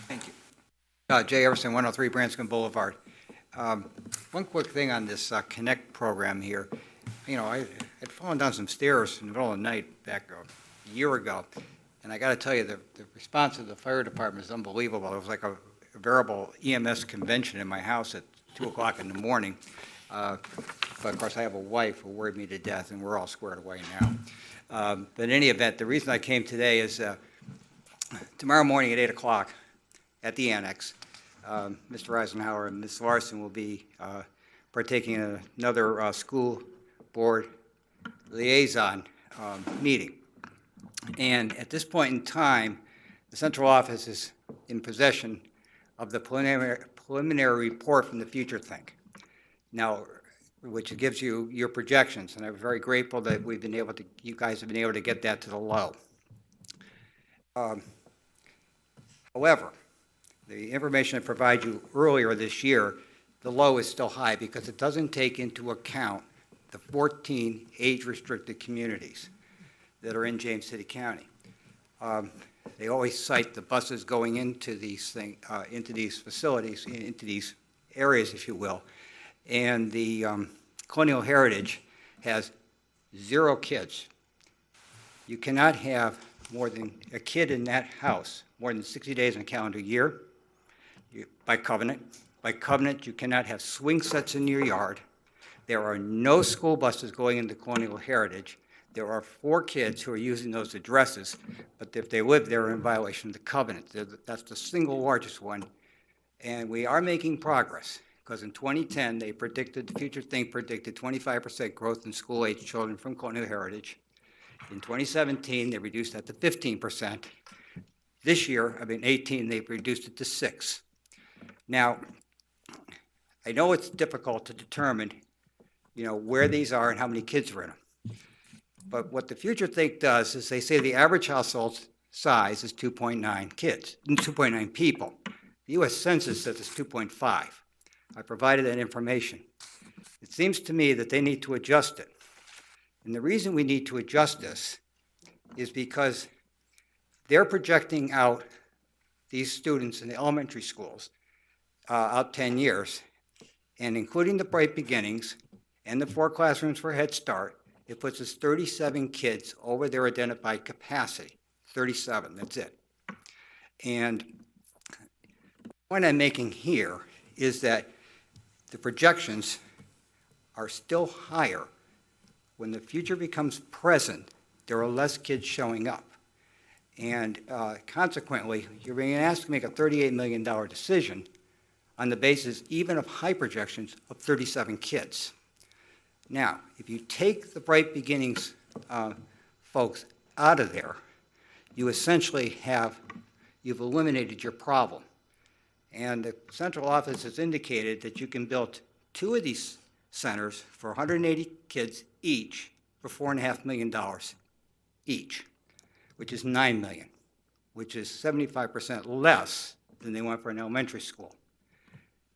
Thank you. Jay Everson, 103 Branscombe Boulevard. One quick thing on this Connect program here. You know, I had fallen down some stairs in the middle of the night back a year ago, and I got to tell you, the response of the fire department is unbelievable. It was like a veritable EMS convention in my house at 2 o'clock in the morning. But of course, I have a wife who worried me to death, and we're all squared away now. But in any event, the reason I came today is tomorrow morning at 8 o'clock at the annex, Mr. Eisenhower and Ms. Larson will be partaking in another school board liaison meeting. And at this point in time, the central office is in possession of the preliminary report from the Future Think. Now, which gives you your projections, and I'm very grateful that we've been able to, you guys have been able to get that to the low. However, the information I provided you earlier this year, the low is still high because it doesn't take into account the 14 age-restricted communities that are in James City County. They always cite the buses going into these facilities, into these areas, if you will, and the Colonial Heritage has 0 kids. You cannot have more than a kid in that house, more than 60 days in a calendar year, by covenant. By covenant, you cannot have swing sets in your yard. There are no school buses going into Colonial Heritage. There are 4 kids who are using those addresses, but if they live there, they're in violation of the covenant. That's the single largest one. And we are making progress, because in 2010, they predicted, the Future Think predicted 25% growth in school-age children from Colonial Heritage. In 2017, they reduced that to 15%. This year, 18, they've reduced it to 6%. Now, I know it's difficult to determine, where these are and how many kids are in them. But what the Future Think does is they say the average household size is 2.9 kids, 2.9 people. The U.S. Census says it's 2.5. I provided that information. It seems to me that they need to adjust it. And the reason we need to adjust this is because they're projecting out these students in the elementary schools out 10 years, and including the Bright Beginnings and the 4 classrooms for Head Start, it puts us 37 kids over their identified capacity. 37, that's it. And the point I'm making here is that the projections are still higher. When the future becomes present, there are less kids showing up. And consequently, you're being asked to make a $38 million decision on the basis even of high projections of 37 kids. Now, if you take the Bright Beginnings folks out of there, you essentially you've eliminated your problem. And the central office has indicated that you can build 2 of these centers for 180 kids each for $4.5 million each, which is $9 million, which is 75% less than they want for an elementary school.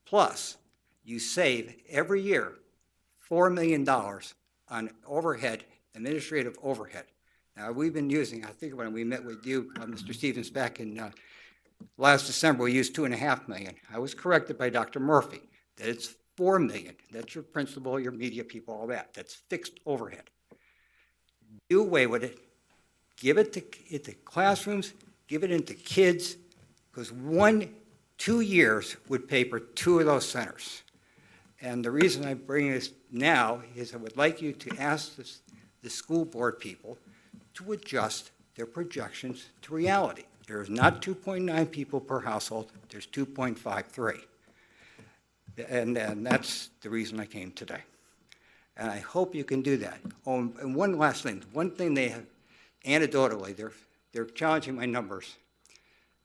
Plus, you save every year $4 million on overhead, administrative overhead. Now, we've been using, I think when we met with you, Mr. Stevens, back in last December, we used $2.5 million. I was corrected by Dr. Murphy that it's $4 million. That's your principal, your media people, all that. That's fixed overhead. Do away with it. Give it to classrooms. Give it into kids, because 2 years would pay for 2 of those centers. And the reason I bring this now is I would like you to ask the school board people to adjust their projections to reality. There is not 2.9 people per household, there's 2.53. And that's the reason I came today. And I hope you can do that. Oh, and one last thing. One thing they have, anecdotally, they're challenging my numbers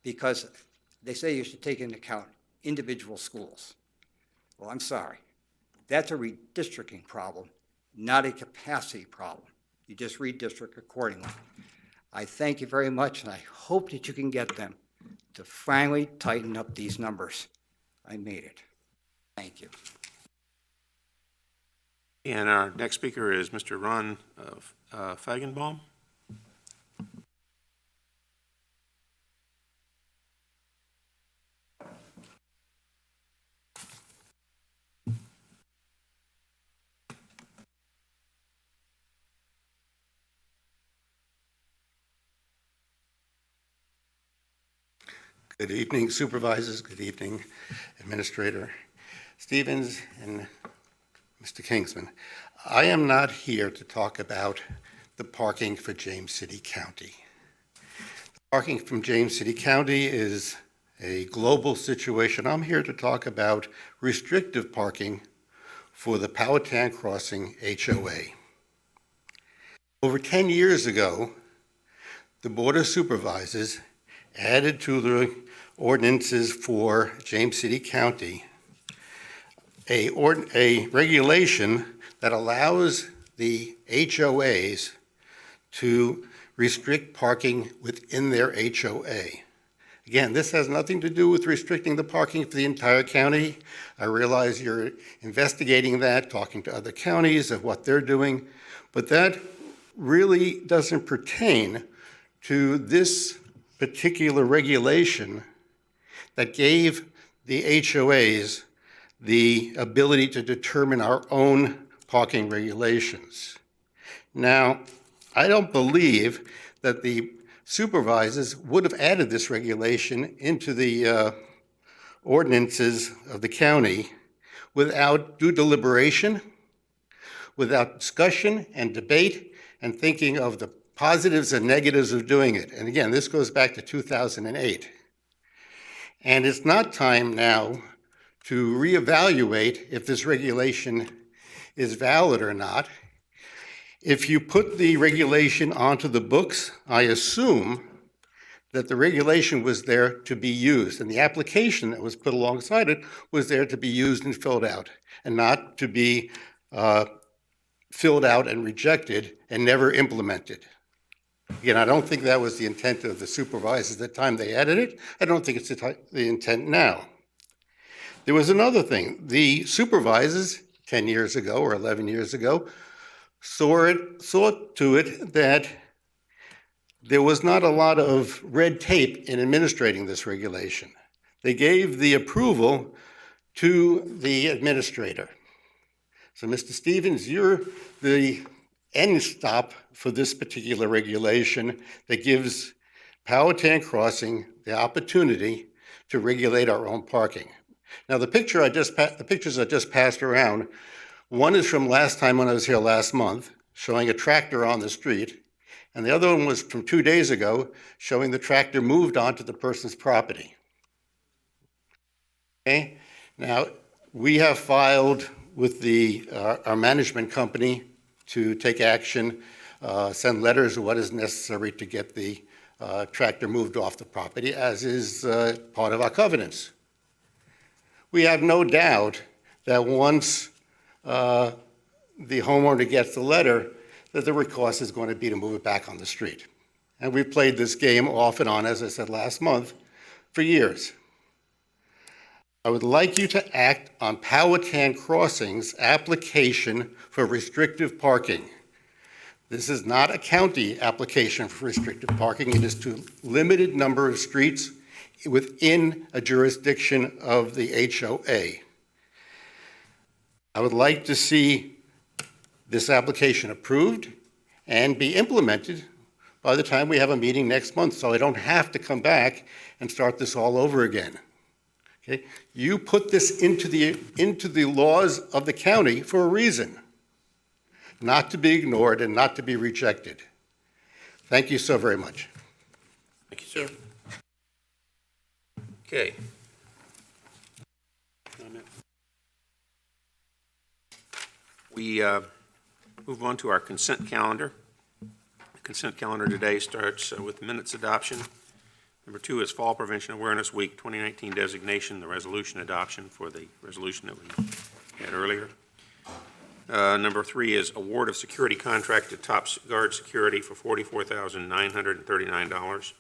because they say you should take into account individual schools. Well, I'm sorry. That's a redistricting problem, not a capacity problem. You just redistrict accordingly. I thank you very much, and I hope that you can get them to finally tighten up these numbers. I made it. Thank you. And our next speaker is Mr. Ron Feigenbaum. Good evening, supervisors. Good evening, Administrator Stevens and Mr. Kingsman. I am not here to talk about the parking for James City County. The parking from James City County is a global situation. I'm here to talk about restrictive parking for the Powhatan Crossing HOA. Over 10 years ago, the Board of Supervisors added to the ordinances for James City County a regulation that allows the HOAs to restrict parking within their HOA. Again, this has nothing to do with restricting the parking for the entire county. I realize you're investigating that, talking to other counties of what they're doing, but that really doesn't pertain to this particular regulation that gave the HOAs the ability to determine our own parking regulations. Now, I don't believe that the Supervisors would have added this regulation into the ordinances of the county without due deliberation, without discussion and debate, and thinking of the positives and negatives of doing it. And again, this goes back to 2008. And it's not time now to reevaluate if this regulation is valid or not. If you put the regulation onto the books, I assume that the regulation was there to be used, and the application that was put alongside it was there to be used and filled out, and not to be filled out and rejected and never implemented. Again, I don't think that was the intent of the supervisors at the time they added it. I don't think it's the intent now. There was another thing. The supervisors 10 years ago or 11 years ago saw to it that there was not a lot of red tape in administrating this regulation. They gave the approval to the administrator. So, Mr. Stevens, you're the end stop for this particular regulation that gives Powhatan Crossing the opportunity to regulate our own parking. Now, the pictures I just passed around, one is from last time when I was here last month, showing a tractor on the street, and the other one was from 2 days ago, showing the tractor moved onto the person's property. Okay? Now, we have filed with our management company to take action, send letters of what is necessary to get the tractor moved off the property, as is part of our covenants. We have no doubt that once the homeowner gets the letter, that the cost is going to be to move it back on the street. And we've played this game off and on, as I said last month, for years. I would like you to act on Powhatan Crossing's application for restrictive parking. This is not a county application for restrictive parking. It is to a limited number of streets within a jurisdiction of the HOA. I would like to see this application approved and be implemented by the time we have a meeting next month, so I don't have to come back and start this all over again. Okay? You put this into the laws of the county for a reason, not to be ignored and not to be rejected. Thank you so very much. Thank you, sir. Okay. We move on to our consent calendar. The consent calendar today starts with minutes adoption. Number 2 is Fall Prevention Awareness Week 2019 designation, the resolution adoption for the resolution that we had earlier. Number 3 is award of security contract to Top Guard Security for $44,939.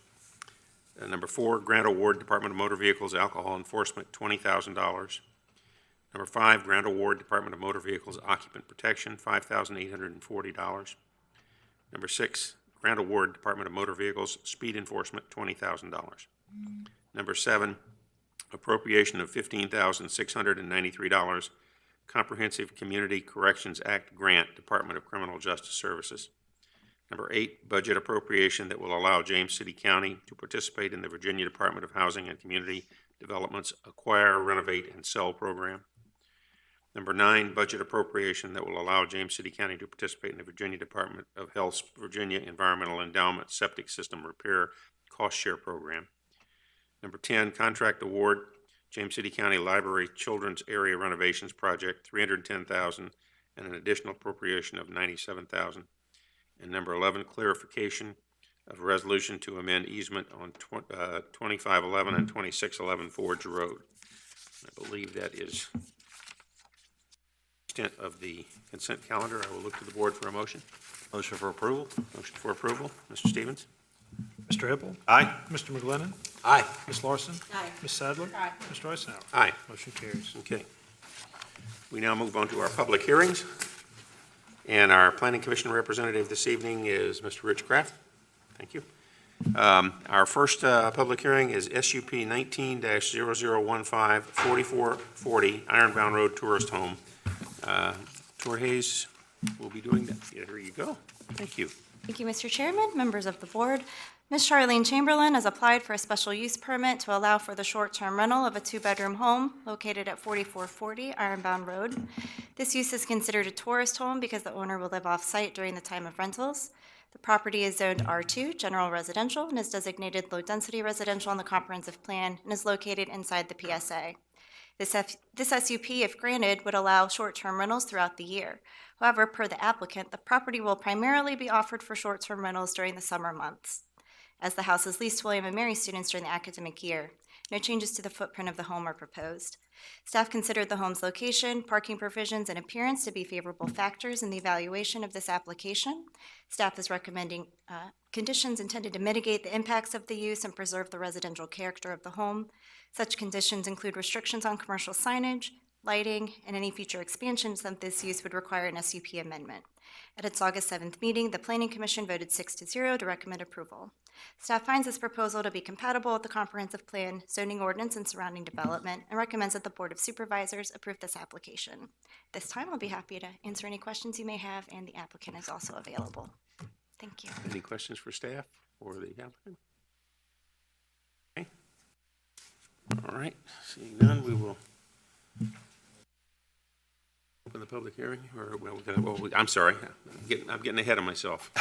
Number 4, grant award Department of Motor Vehicles Alcohol Enforcement, $20,000. Number 5, grant award Department of Motor Vehicles Occupant Protection, $5,840. Number 6, grant award Department of Motor Vehicles Speed Enforcement, $20,000. Number 7, appropriation of $15,693, Comprehensive Community Corrections Act grant, Department of Criminal Justice Services. Number 8, budget appropriation that will allow James City County to participate in the Virginia Department of Housing and Community Development's Acquire, Renovate, and Sell program. Number 9, budget appropriation that will allow James City County to participate in the Virginia Department of Health's Virginia Environmental Endowment Septic System Repair Cost Share Program. Number 10, contract award, James City County Library Children's Area Renovations Project, $310,000, and an additional appropriation of $97,000. And number 11, clarification of a resolution to amend easement on 2511 and 2611 Forge Road. I believe that is extent of the consent calendar. I will look to the board for a motion. Motion for approval. Motion for approval. Mr. Stevens? Mr. Hippel? Aye. Mr. McGlinnan? Aye. Ms. Larson? Aye. Ms. Sadler? Aye. Mr. Eisenhower? Aye. Motion carries. Okay. We now move on to our public hearings. And our Planning Commission representative this evening is Mr. Rich Kraft. Thank you. Our first public hearing is SUP 19-0015, 4440 Ironbound Road Tourist Home. Tor Hayes will be doing that. Here you go. Thank you. Thank you, Mr. Chairman, members of the board. Ms. Charlene Chamberlain has applied for a special use permit to allow for the short-term rental of a two-bedroom home located at 4440 Ironbound Road. This use is considered a tourist home because the owner will live off-site during the time of rentals. The property is zoned R2, general residential, and is designated low-density residential on the comprehensive plan and is located inside the PSA. This SUP, if granted, would allow short-term rentals throughout the year. However, per the applicant, the property will primarily be offered for short-term rentals during the summer months. As the house is leased to William & Mary students during the academic year, no changes to the footprint of the home are proposed. Staff considered the home's location, parking provisions, and appearance to be favorable factors in the evaluation of this application. Staff is recommending conditions intended to mitigate the impacts of the use and preserve the residential character of the home. Such conditions include restrictions on commercial signage, lighting, and any future expansions of this use would require an SUP amendment. At its August 7th meeting, the Planning Commission voted 6-0 to recommend approval. Staff finds this proposal to be compatible with the comprehensive plan, zoning ordinance, and surrounding development, and recommends that the Board of Supervisors approve this application. This time, I'll be happy to answer any questions you may have, and the applicant is also available. Thank you. Any questions for staff or the applicant? Okay. All right, seeing none, we will open the public hearing, or, I'm sorry, I'm getting ahead of myself.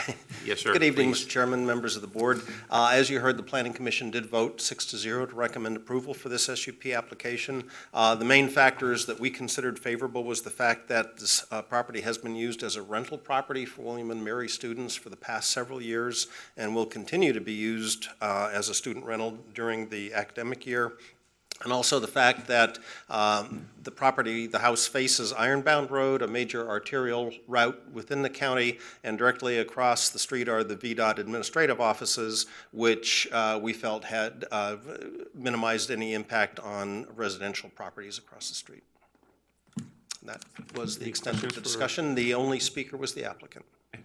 Yes, sir. Good evening, please. Mr. Chairman, members of the board. As you heard, the Planning Commission did vote 6-0 to recommend approval for this SUP application. The main factors that we considered favorable was the fact that this property has been used as a rental property for William & Mary students for the past several years and will continue to be used as a student rental during the academic year. And also the fact that the house faces Ironbound Road, a major arterial route within the county, and directly across the street are the VDOT administrative offices, which we felt had minimized any impact on residential properties across the street. That was the extent of the discussion. The only speaker was the applicant. Okay.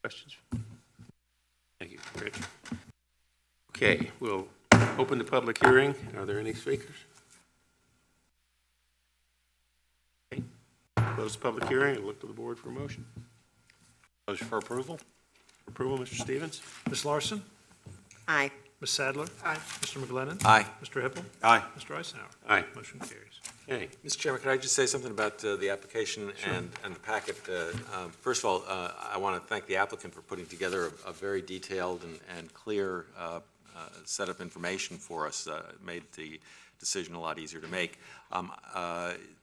Questions? Thank you, Rich. Okay, we'll open the public hearing. Are there any speakers? Okay. Close the public hearing and look to the board for a motion. Motion for approval? Approval, Mr. Stevens? Ms. Larson? Aye. Ms. Sadler? Aye. Mr. McGlinnan? Aye. Mr. Hippel? Aye. Mr. Eisenhower? Aye. Motion carries. Okay. Mr. Chairman, could I just say something about the application and the packet? First of all, I want to thank the applicant for putting together a very detailed and clear set of information for us. Made the decision a lot easier to make.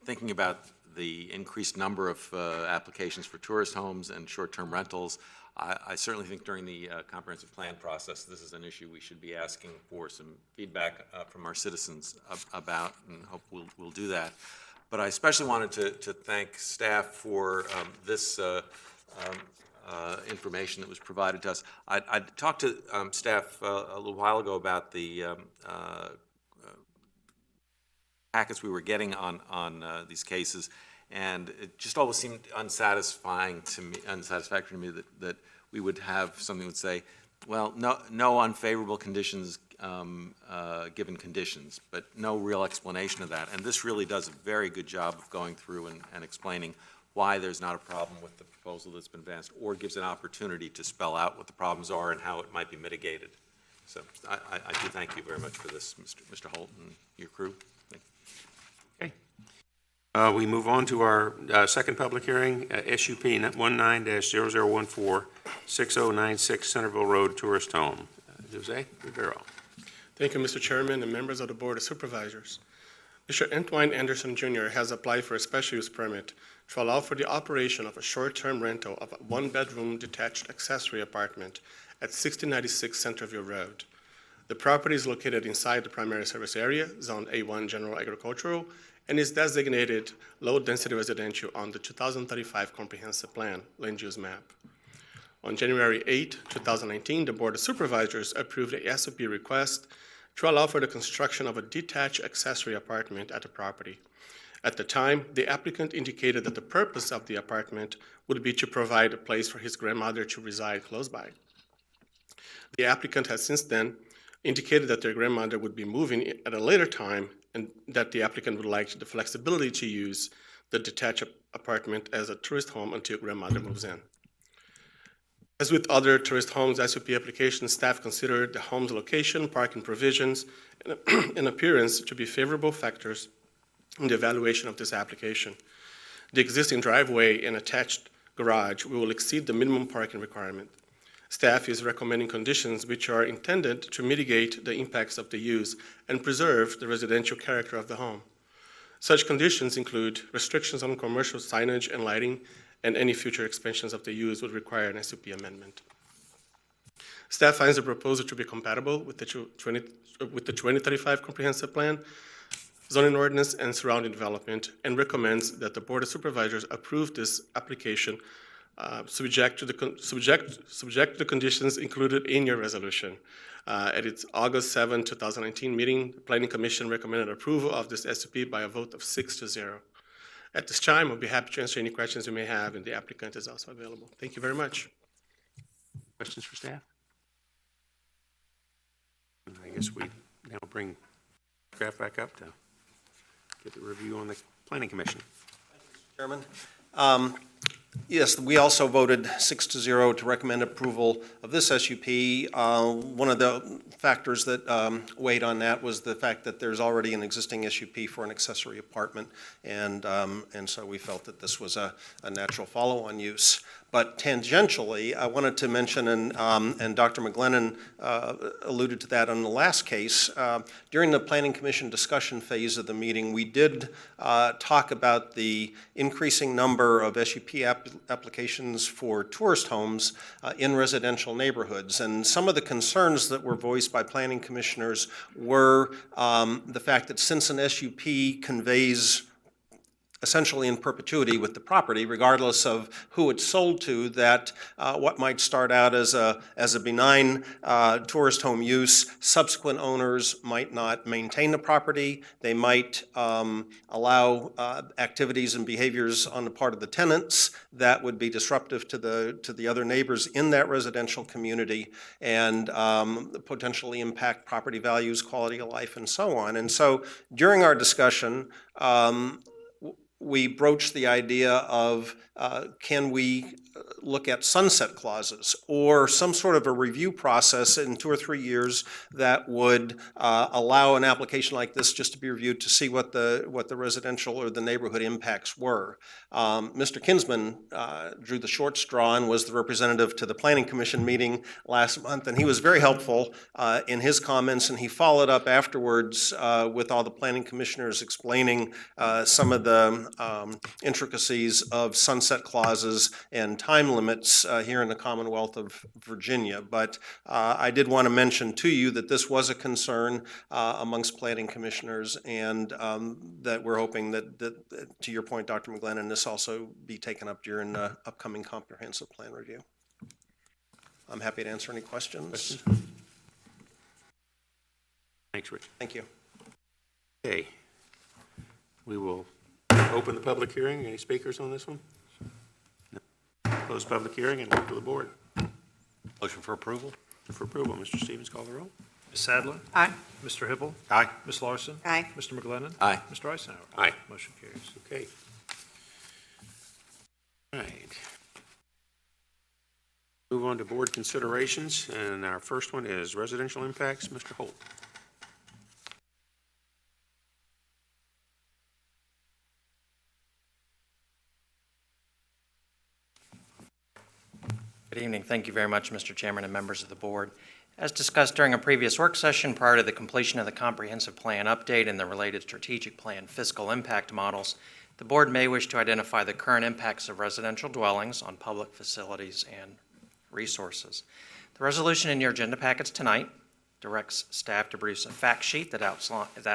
Thinking about the increased number of applications for tourist homes and short-term rentals, I certainly think during the comprehensive plan process, this is an issue we should be asking for some feedback from our citizens about, and hope we'll do that. But I especially wanted to thank staff for this information that was provided to us. I talked to staff a little while ago about the packets we were getting on these cases, and it just always seemed unsatisfactory to me that we would have something that would say, well, no unfavorable conditions given conditions, but no real explanation of that. And this really does a very good job of going through and explaining why there's not a problem with the proposal that's been advanced, or gives an opportunity to spell out what the problems are and how it might be mitigated. So I do thank you very much for this, Mr. Holt and your crew. Okay. We move on to our second public hearing, SUP 19-0014, 6096 Centerville Road Tourist Home. Jose Rivero. Thank you, Mr. Chairman and members of the Board of Supervisors. Mr. Entwine Anderson Jr. has applied for a special use permit to allow for the operation of a short-term rental of a one-bedroom detached accessory apartment at 6096 Centerville Road. The property is located inside the primary service area, Zone A1 General Agricultural, and is designated low-density residential on the 2035 Comprehensive Plan Land Use Map. On January 8, 2019, the Board of Supervisors approved a SUP request to allow for the construction of a detached accessory apartment at the property. At the time, the applicant indicated that the purpose of the apartment would be to provide a place for his grandmother to reside close by. The applicant has since then indicated that their grandmother would be moving at a later time and that the applicant would like the flexibility to use the detached apartment as a tourist home until grandmother moves in. As with other tourist homes SUP applications, staff considered the home's location, parking provisions, and appearance to be favorable factors in the evaluation of this application. The existing driveway and attached garage will exceed the minimum parking requirement. Staff is recommending conditions which are intended to mitigate the impacts of the use and preserve the residential character of the home. Such conditions include restrictions on commercial signage and lighting, and any future expansions of the use would require an SUP amendment. Staff finds the proposal to be compatible with the 2035 Comprehensive Plan, zoning ordinance, and surrounding development, and recommends that the Board of Supervisors approve this application subject to the conditions included in your resolution. At its August 7, 2019 meeting, the Planning Commission recommended approval of this SUP by a vote of 6-0. At this time, I'll be happy to answer any questions you may have, and the applicant is also available. Thank you very much. Questions for staff? I guess we now bring staff back up to get the review on the Planning Commission. Chairman. Yes, we also voted 6-0 to recommend approval of this SUP. One of the factors that weighed on that was the fact that there's already an existing SUP for an accessory apartment, and so we felt that this was a natural follow-on use. But tangentially, I wanted to mention, and Dr. McGlennon alluded to that on the last case, during the Planning Commission discussion phase of the meeting, we did talk about the increasing number of SUP applications for tourist homes in residential neighborhoods. And some of the concerns that were voiced by planning commissioners were the fact that since an SUP conveys essentially in perpetuity with the property, regardless of who it's sold to, that what might start out as a benign tourist home use, subsequent owners might not maintain the property. They might allow activities and behaviors on the part of the tenants that would be disruptive to the other neighbors in that residential community, and potentially impact property values, quality of life, and so on. And so during our discussion, we broached the idea of can we look at sunset clauses or some sort of a review process in 2 or 3 years that would allow an application like this just to be reviewed to see what the residential or the neighborhood impacts were. Mr. Kinsman drew the short straw and was the representative to the Planning Commission meeting last month, and he was very helpful in his comments, and he followed up afterwards with all the planning commissioners explaining some of the intricacies of sunset clauses and time limits here in the Commonwealth of Virginia. But I did want to mention to you that this was a concern amongst planning commissioners, and that we're hoping that, to your point, Dr. McGlennon, this also be taken up during the upcoming comprehensive plan review. I'm happy to answer any questions. Thanks, Rich. Thank you. Okay. We will open the public hearing. Any speakers on this one? No. Close public hearing and move to the board. Motion for approval? For approval, Mr. Stevens, call the roll. Ms. Sadler? Aye. Mr. Hippel? Aye. Ms. Larson? Aye. Mr. McGlennon? Aye. Mr. Eisenhower? Aye. Motion carries. Okay. All right. Move on to board considerations, and our first one is residential impacts. Mr. Holt. Good evening. Thank you very much, Mr. Chairman and members of the board. As discussed during a previous work session prior to the completion of the comprehensive plan update and the related strategic plan fiscal impact models, the board may wish to identify the current impacts of residential dwellings on public facilities and resources. The resolution in your agenda packets tonight directs staff to produce a fact sheet that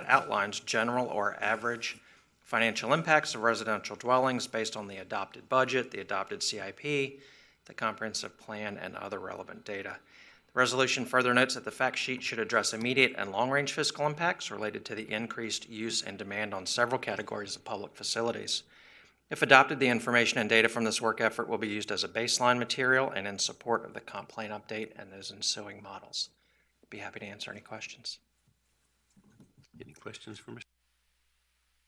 outlines general or average financial impacts of residential dwellings based on the adopted budget, the adopted CIP, the comprehensive plan, and other relevant data. The resolution further notes that the fact sheet should address immediate and long-range fiscal impacts related to the increased use and demand on several categories of public facilities. If adopted, the information and data from this work effort will be used as a baseline material and in support of the comp plan update and those ensuing models. I'd be happy to answer any questions. Any questions for Mr.?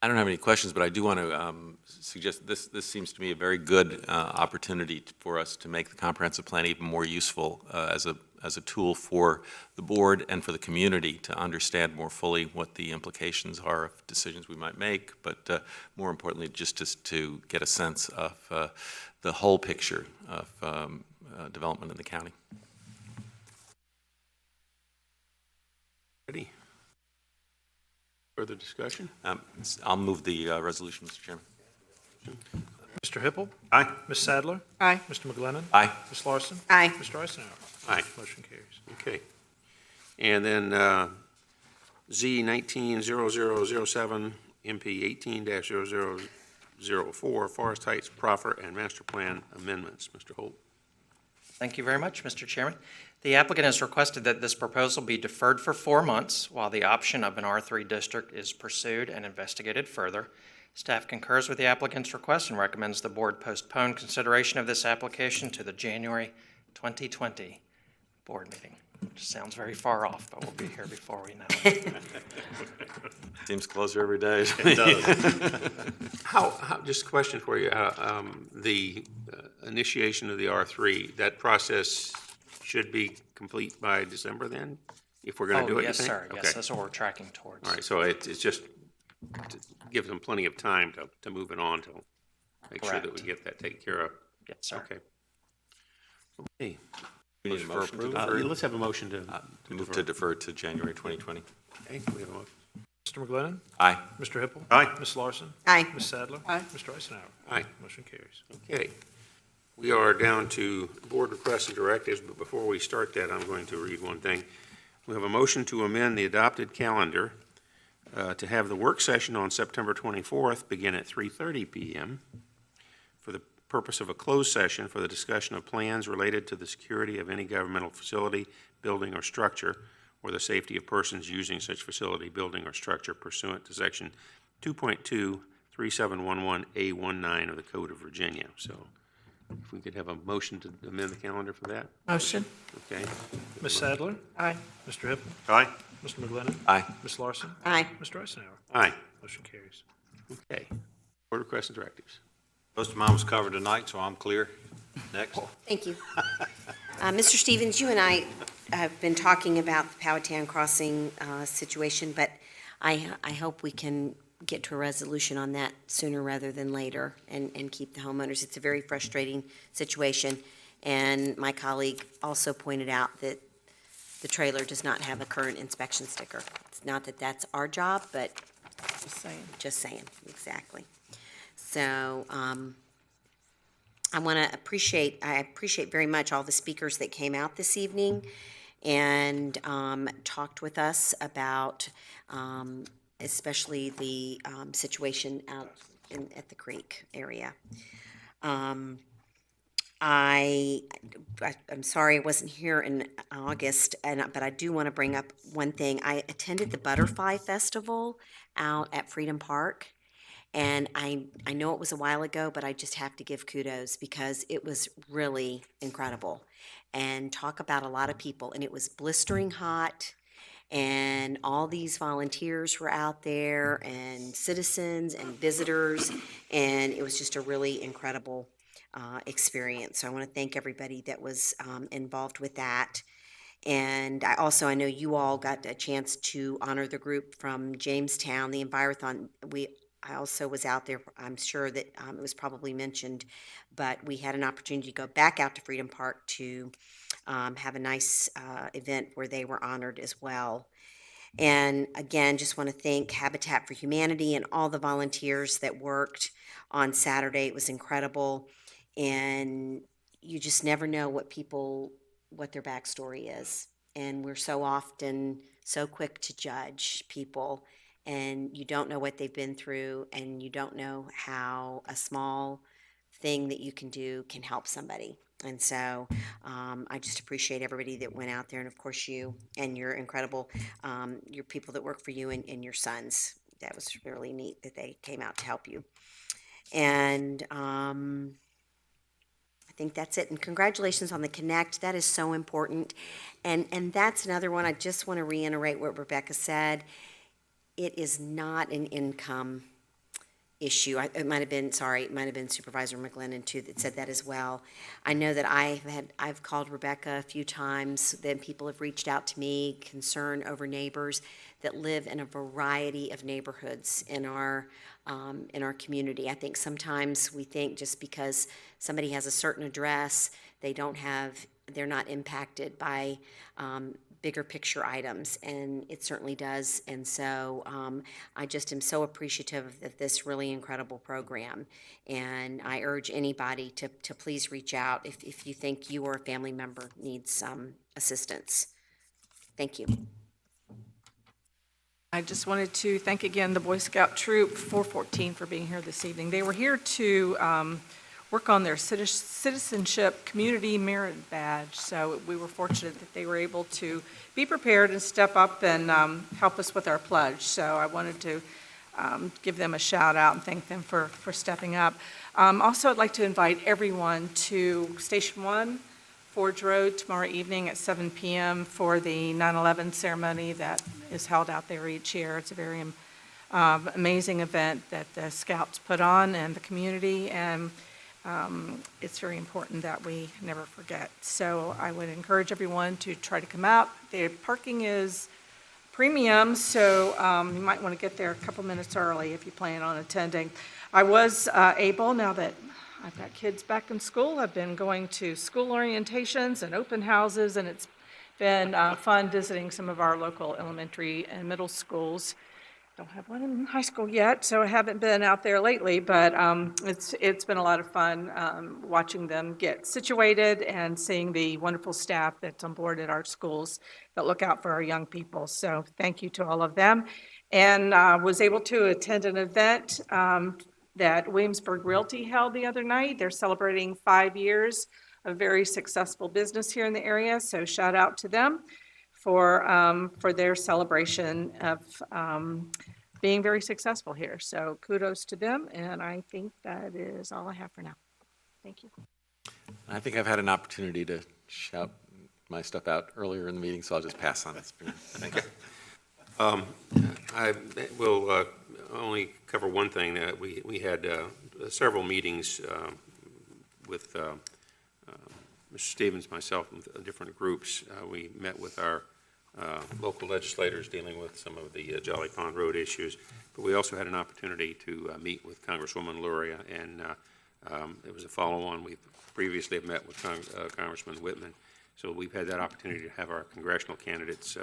I don't have any questions, but I do want to suggest this seems to me a very good opportunity for us to make the comprehensive plan even more useful as a tool for the board and for the community to understand more fully what the implications are of decisions we might make, but more importantly, just to get a sense of the whole picture of development in the county. Ready? Further discussion? I'll move the resolution, Mr. Chairman. Mr. Hippel. Aye. Ms. Sadler. Aye. Mr. McGlinnan. Aye. Ms. Larson. Aye. Mr. Eisenhower. Aye. Motion carries. Okay. And then Z 190007, MP 18-0004, Forest Heights Proffer and Master Plan Amendments. Mr. Holt. Thank you very much, Mr. Chairman. The applicant has requested that this proposal be deferred for 4 months while the option of an R3 district is pursued and investigated further. Staff concurs with the applicant's request and recommends the board postpone consideration of this application to the January 2020 board meeting. Which sounds very far off, but we'll be here before we know it. Seems closer every day. It does. How, just a question for you. The initiation of the R3, that process should be complete by December then, if we're going to do it, you Yes, think? sir. Okay. Yes, that's what we're tracking towards. All right, so it's just to give them plenty of time to move it on to make sure that we Correct. get that taken care of. Yes, sir. Okay. Okay. We need a motion to Motion defer. let's have a motion to Move to defer to January 2020. Okay, we have a motion. Mr. McGlinnan. Aye. Mr. Hippel. Aye. Ms. Larson. Aye. Ms. Sadler. Aye. Mr. Eisenhower. Aye. Motion carries. Okay. We are down to board requests and directives, but before we start that, I'm going to read one thing. We have a motion to amend the adopted calendar to have the work session on September 24th begin at 3:30 p.m. for the purpose of a closed session for the discussion of plans related to the security of any governmental facility, building, or structure, or the safety of persons using such facility, building, or structure pursuant to Section 2.23711A19 of the Code of Virginia. So if we could have a motion to amend the calendar for that? Motion. Okay. Ms. Sadler. Aye. Mr. Hippel. Aye. Mr. McGlinnan. Aye. Ms. Larson. Aye. Mr. Eisenhower. Aye. Motion carries. Okay. Board requests and directives. Most of mine was covered tonight, so I'm clear. Next. Thank you. Mr. Stevens, you and I have been talking about the Powhatan Crossing situation, but I hope we can get to a resolution on that sooner rather than later and keep the homeowners. It's a very frustrating situation. And my colleague also pointed out that the trailer does not have a current inspection sticker. It's not that that's our job, but just saying, exactly. So I appreciate very much all the speakers that came out this evening and talked with us about especially the situation out at the creek area. I'm sorry I wasn't here in August, but I do want to bring up one thing. I attended the Butterfly Festival out at Freedom Park, and I know it was a while ago, but I just have to give kudos because it was really incredible. And talk about a lot of people, and it was blistering hot, and all these volunteers were out there, and citizens and visitors, and it was just a really incredible experience. So I want to thank everybody that was involved with that. And I know you all got a chance to honor the group from Jamestown, the Envirothon. I also was out there. I'm sure that it was probably mentioned, but we had an opportunity to go back out to Freedom Park to have a nice event where they were honored as well. And again, just want to thank Habitat for Humanity and all the volunteers that worked on Saturday. It was incredible. And you just never know what their backstory is. And we're so often so quick to judge people, and you don't know what they've been through, and you don't know how a small thing that you can do can help somebody. And so I just appreciate everybody that went out there, and of course you and your incredible, your people that work for you and your sons. That was really neat that they came out to help you. And I think that's it. And congratulations on the Connect. That is so important. And that's another one. I just want to reiterate what Rebecca said. It is not an income issue. It might have been, sorry, it might have been Supervisor McGlinnan too that said that as well. I know that I've called Rebecca a few times, then people have reached out to me, concern over neighbors that live in a variety of neighborhoods in our community. I think sometimes we think just because somebody has a certain address, they're not impacted by bigger picture items, and it certainly does. And so I just am so appreciative of this really incredible program. And I urge anybody to please reach out if you think you or a family member needs assistance. Thank you. I just wanted to thank again the Boy Scout Troop 414 for being here this evening. They were here to work on their citizenship community merit badge. So we were fortunate that they were able to be prepared and step up and help us with our pledge. So I wanted to give them a shout out and thank them for stepping up. Also, I'd like to invite everyone to Station 1, Forge Road, tomorrow evening at 7 p.m. for the 9/11 ceremony that is held out there each year. It's a very amazing event that the Scouts put on and the community, and it's very important that we never forget. So I would encourage everyone to try to come out. The parking is premium, so you might want to get there a couple minutes early if you plan on attending. I was able, now that I've got kids back in school, I've been going to school orientations and open houses, and it's been fun visiting some of our local elementary and middle schools. Don't have one in high school yet, so I haven't been out there lately, but it's been a lot of fun watching them get situated and seeing the wonderful staff that's on board at our schools that look out for our young people. So thank you to all of them. And was able to attend an event that Williamsburg Realty held the other night. They're celebrating 5 years of very successful business here in the area, so shout out to them for their celebration of being very successful here. So kudos to them, and I think that is all I have for now. Thank you. I think I've had an opportunity to shout my stuff out earlier in the meeting, so I'll just pass on this. Thank you. I will only cover one thing. We had several meetings with Mr. Stevens, myself, and different groups. We met with our local legislators dealing with some of the Jolly Pond Road issues, but we also had an opportunity to meet with Congresswoman Luria, and it was a follow-on. We previously have met with Congressman Whitman, so we've had that opportunity to have our congressional candidates,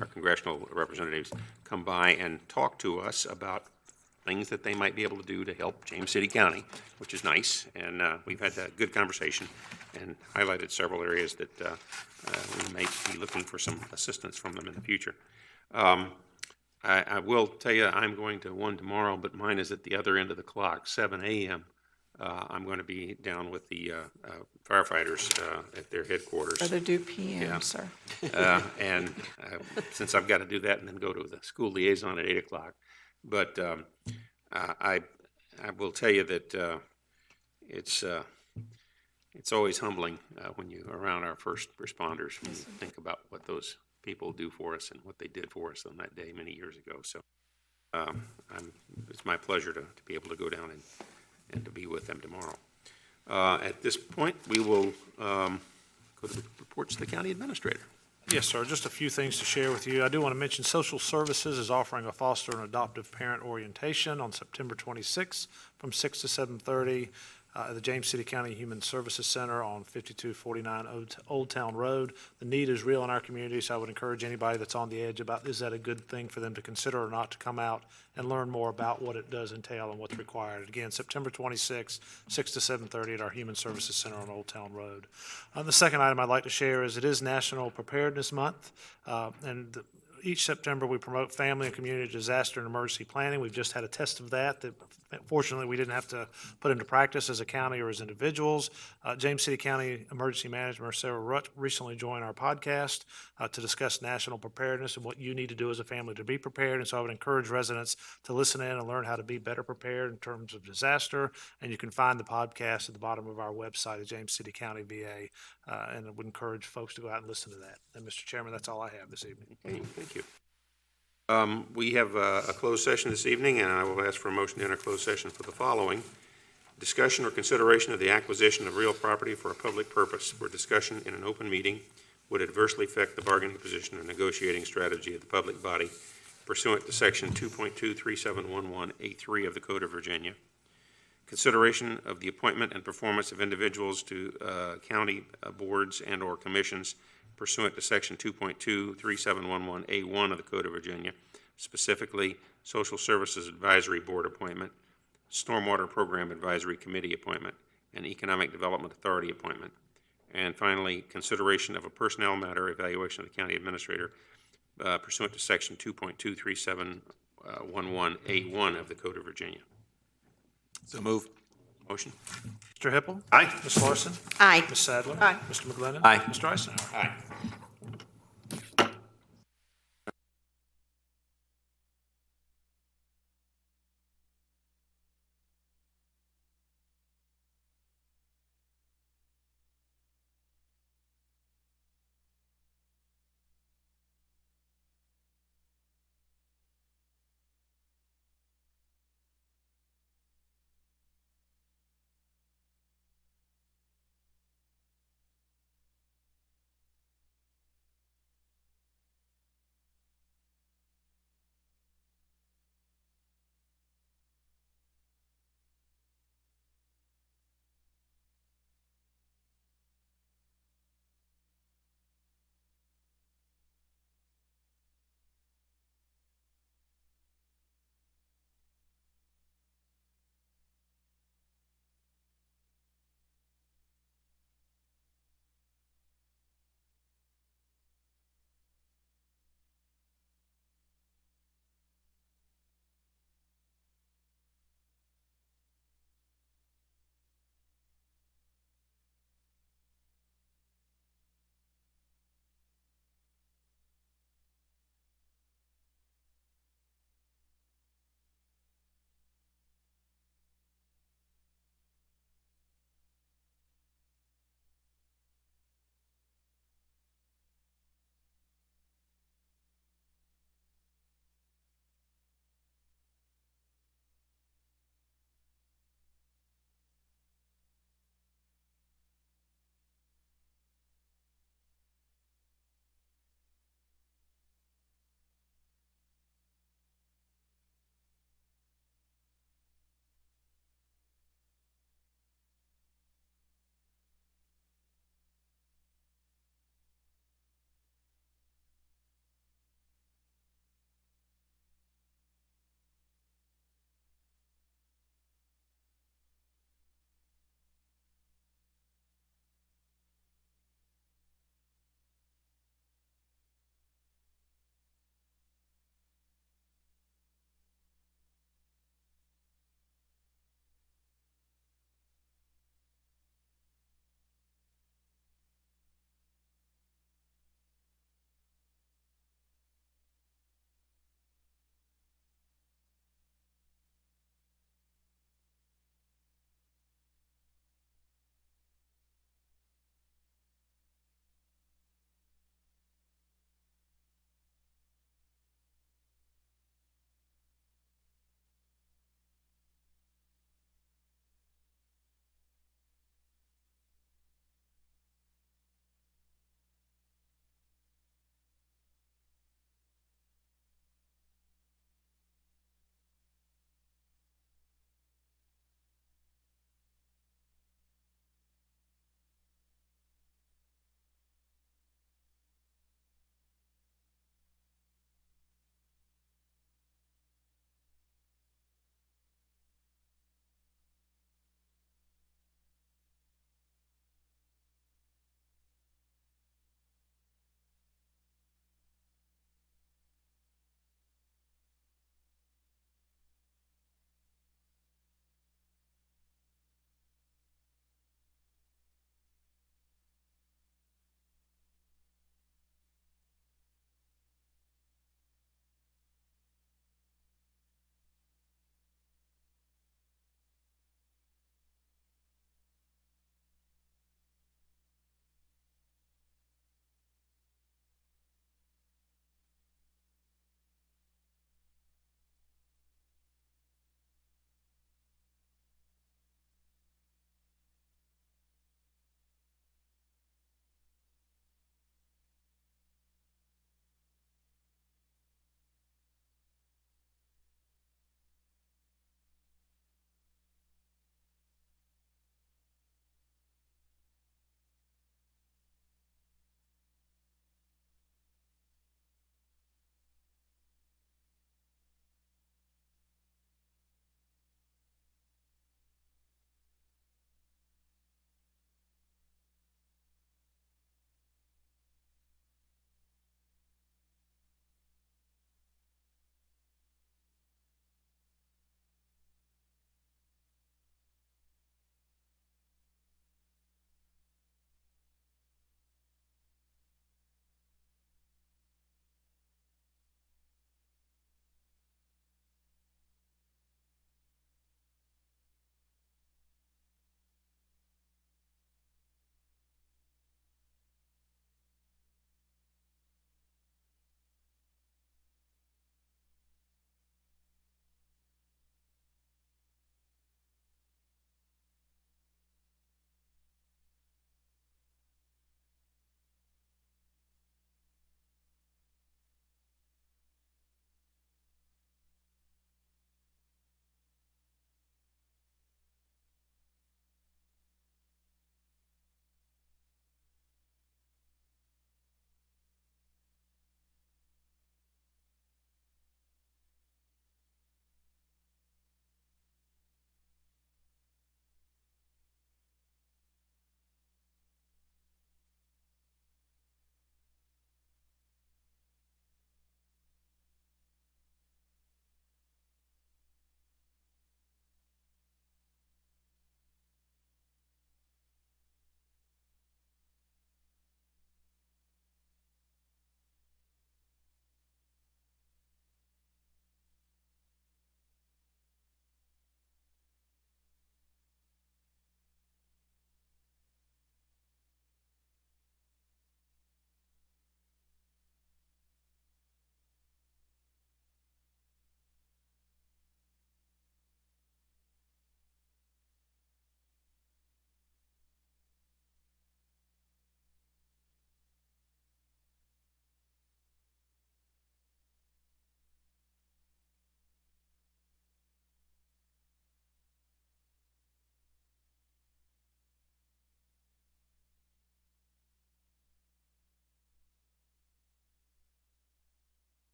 our congressional representatives come by and talk to us about things that they might be able to do to help James City County, which is nice, and we've had a good conversation and highlighted several areas that we may be looking for some assistance from them in the future. I will tell you, I'm going to one tomorrow, but mine is at the other end of the clock, 7 a.m. I'm going to be down with the firefighters at their headquarters. Rather do PM, yeah. Sir. And since I've got to do that and then go to the school liaison at 8 o'clock, but I will tell you that it's always humbling when you're around our first responders, when you think about what those people do for us and what they did for us on that day many years ago. So it's my pleasure to be able to go down and to be with them tomorrow. At this point, we will go to the reports of the county administrator. Yes, sir. Just a few things to share with you. I do want to mention Social Services is offering a foster and adoptive parent orientation on September 26th from 6 to 7:30 at the James City County Human Services Center on 5249 Old Town Road. The need is real in our community, so I would encourage anybody that's on the edge about, is that a good thing for them to consider or not, to come out and learn more about what it does entail and what's required. Again, September 26th, 6 to 7:30 at our Human Services Center on Old Town Road. The second item I'd like to share is it is National Preparedness Month, and each September we promote family and community disaster and emergency planning. We've just had a test of that fortunately we didn't have to put into practice as a county or as individuals. James City County Emergency Manager Sarah Rutt recently joined our podcast to discuss national preparedness and what you need to do as a family to be prepared. And so I would encourage residents to listen in and learn how to be better prepared in terms of disaster. And you can find the podcast at the bottom of our website at James City County VA. And I would encourage folks to go out and listen to that. And Mr. Chairman, that's all I have this evening. Okay, thank you. We have a closed session this evening, and I will ask for a motion to enter closed session for the following. Discussion or consideration of the acquisition of real property for a public purpose where discussion in an open meeting would adversely affect the bargaining position or negotiating strategy of the public body pursuant to Section 2.23711A3 of the Code of Virginia. Consideration of the appointment and performance of individuals to county boards and/or commissions pursuant to Section 2.23711A1 of the Code of Virginia, specifically Social Services Advisory Board appointment, Stormwater Program Advisory Committee appointment, and Economic Development Authority appointment. And finally, consideration of a personnel matter evaluation of the county administrator pursuant to Section 2.23711A1 of the Code of Virginia. So move. Motion? Mr. Hippel? Aye. Ms. Larson? Aye. Ms. Sadler? Aye. Mr. McGlinnan? Aye. Mr. Eisenhower? Aye.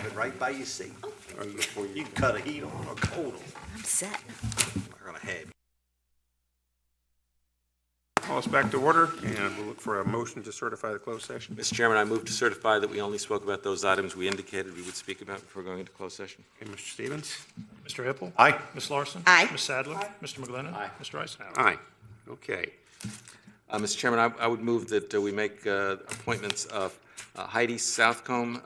it right by your seat. You can cut a heat on or cold on. I'm set. We're gonna have you. Call us back to order, and we'll look for a motion to certify the closed session. Mr. Chairman, I move to certify that we only spoke about those items we indicated we would speak about before going into closed session. Okay, Mr. Stevens? Mr. Hippel. Aye. Ms. Larson. Aye. Ms. Sadler. Mr. McGlinnan. Aye. Mr. Eisenhower. Aye. Okay. Mr. Chairman, I would move that we make appointments of Heidi Southcombe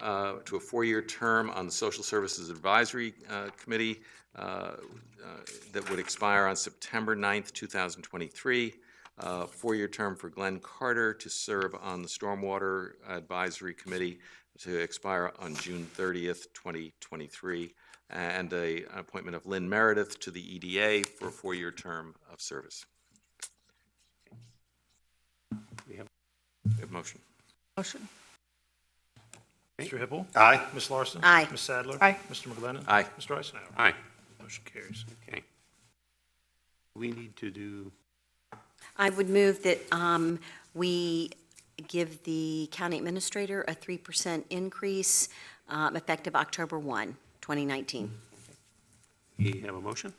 to a 4-year term on the Social Services Advisory Committee that would expire on September 9th, 2023. 4-year term for Glenn Carter to serve on the Stormwater Advisory Committee to expire on June 30th, 2023. And an appointment of Lynn Meredith to the EDA for a 4-year term of service. We have a motion. Motion. Mr. Hippel. Aye. Ms. Larson. Aye. Ms. Sadler. Aye. Mr. McGlinnan. Aye. Mr. Eisenhower. Aye. Motion carries. Okay. We need to do, I would move that we give the county administrator a 3% increase effective October 1, 2019. we have a motion?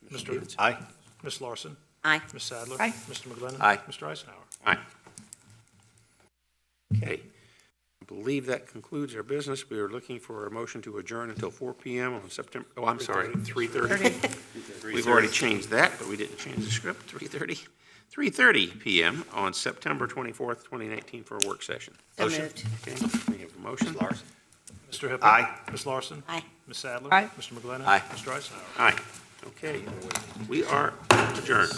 Mr. Stevens? Aye. Ms. Larson. Aye. Ms. Sadler. Aye. Mr. McGlinnan. Aye. Mr. Eisenhower. Aye. Okay. I believe that concludes our business. We are looking for a motion to adjourn until 4 p.m. on September, oh, I'm sorry, 3:30. We've already changed that, but we didn't change the script. 3:30 p.m. on September 24th, 2019 for a work session. So moved. Okay, we have a motion. Larson. Mr. Hippel. Aye. Ms. Larson. Aye. Ms. Sadler. Aye. Mr. McGlinnan. Aye. Mr. Eisenhower. Aye. Okay, we are adjourned.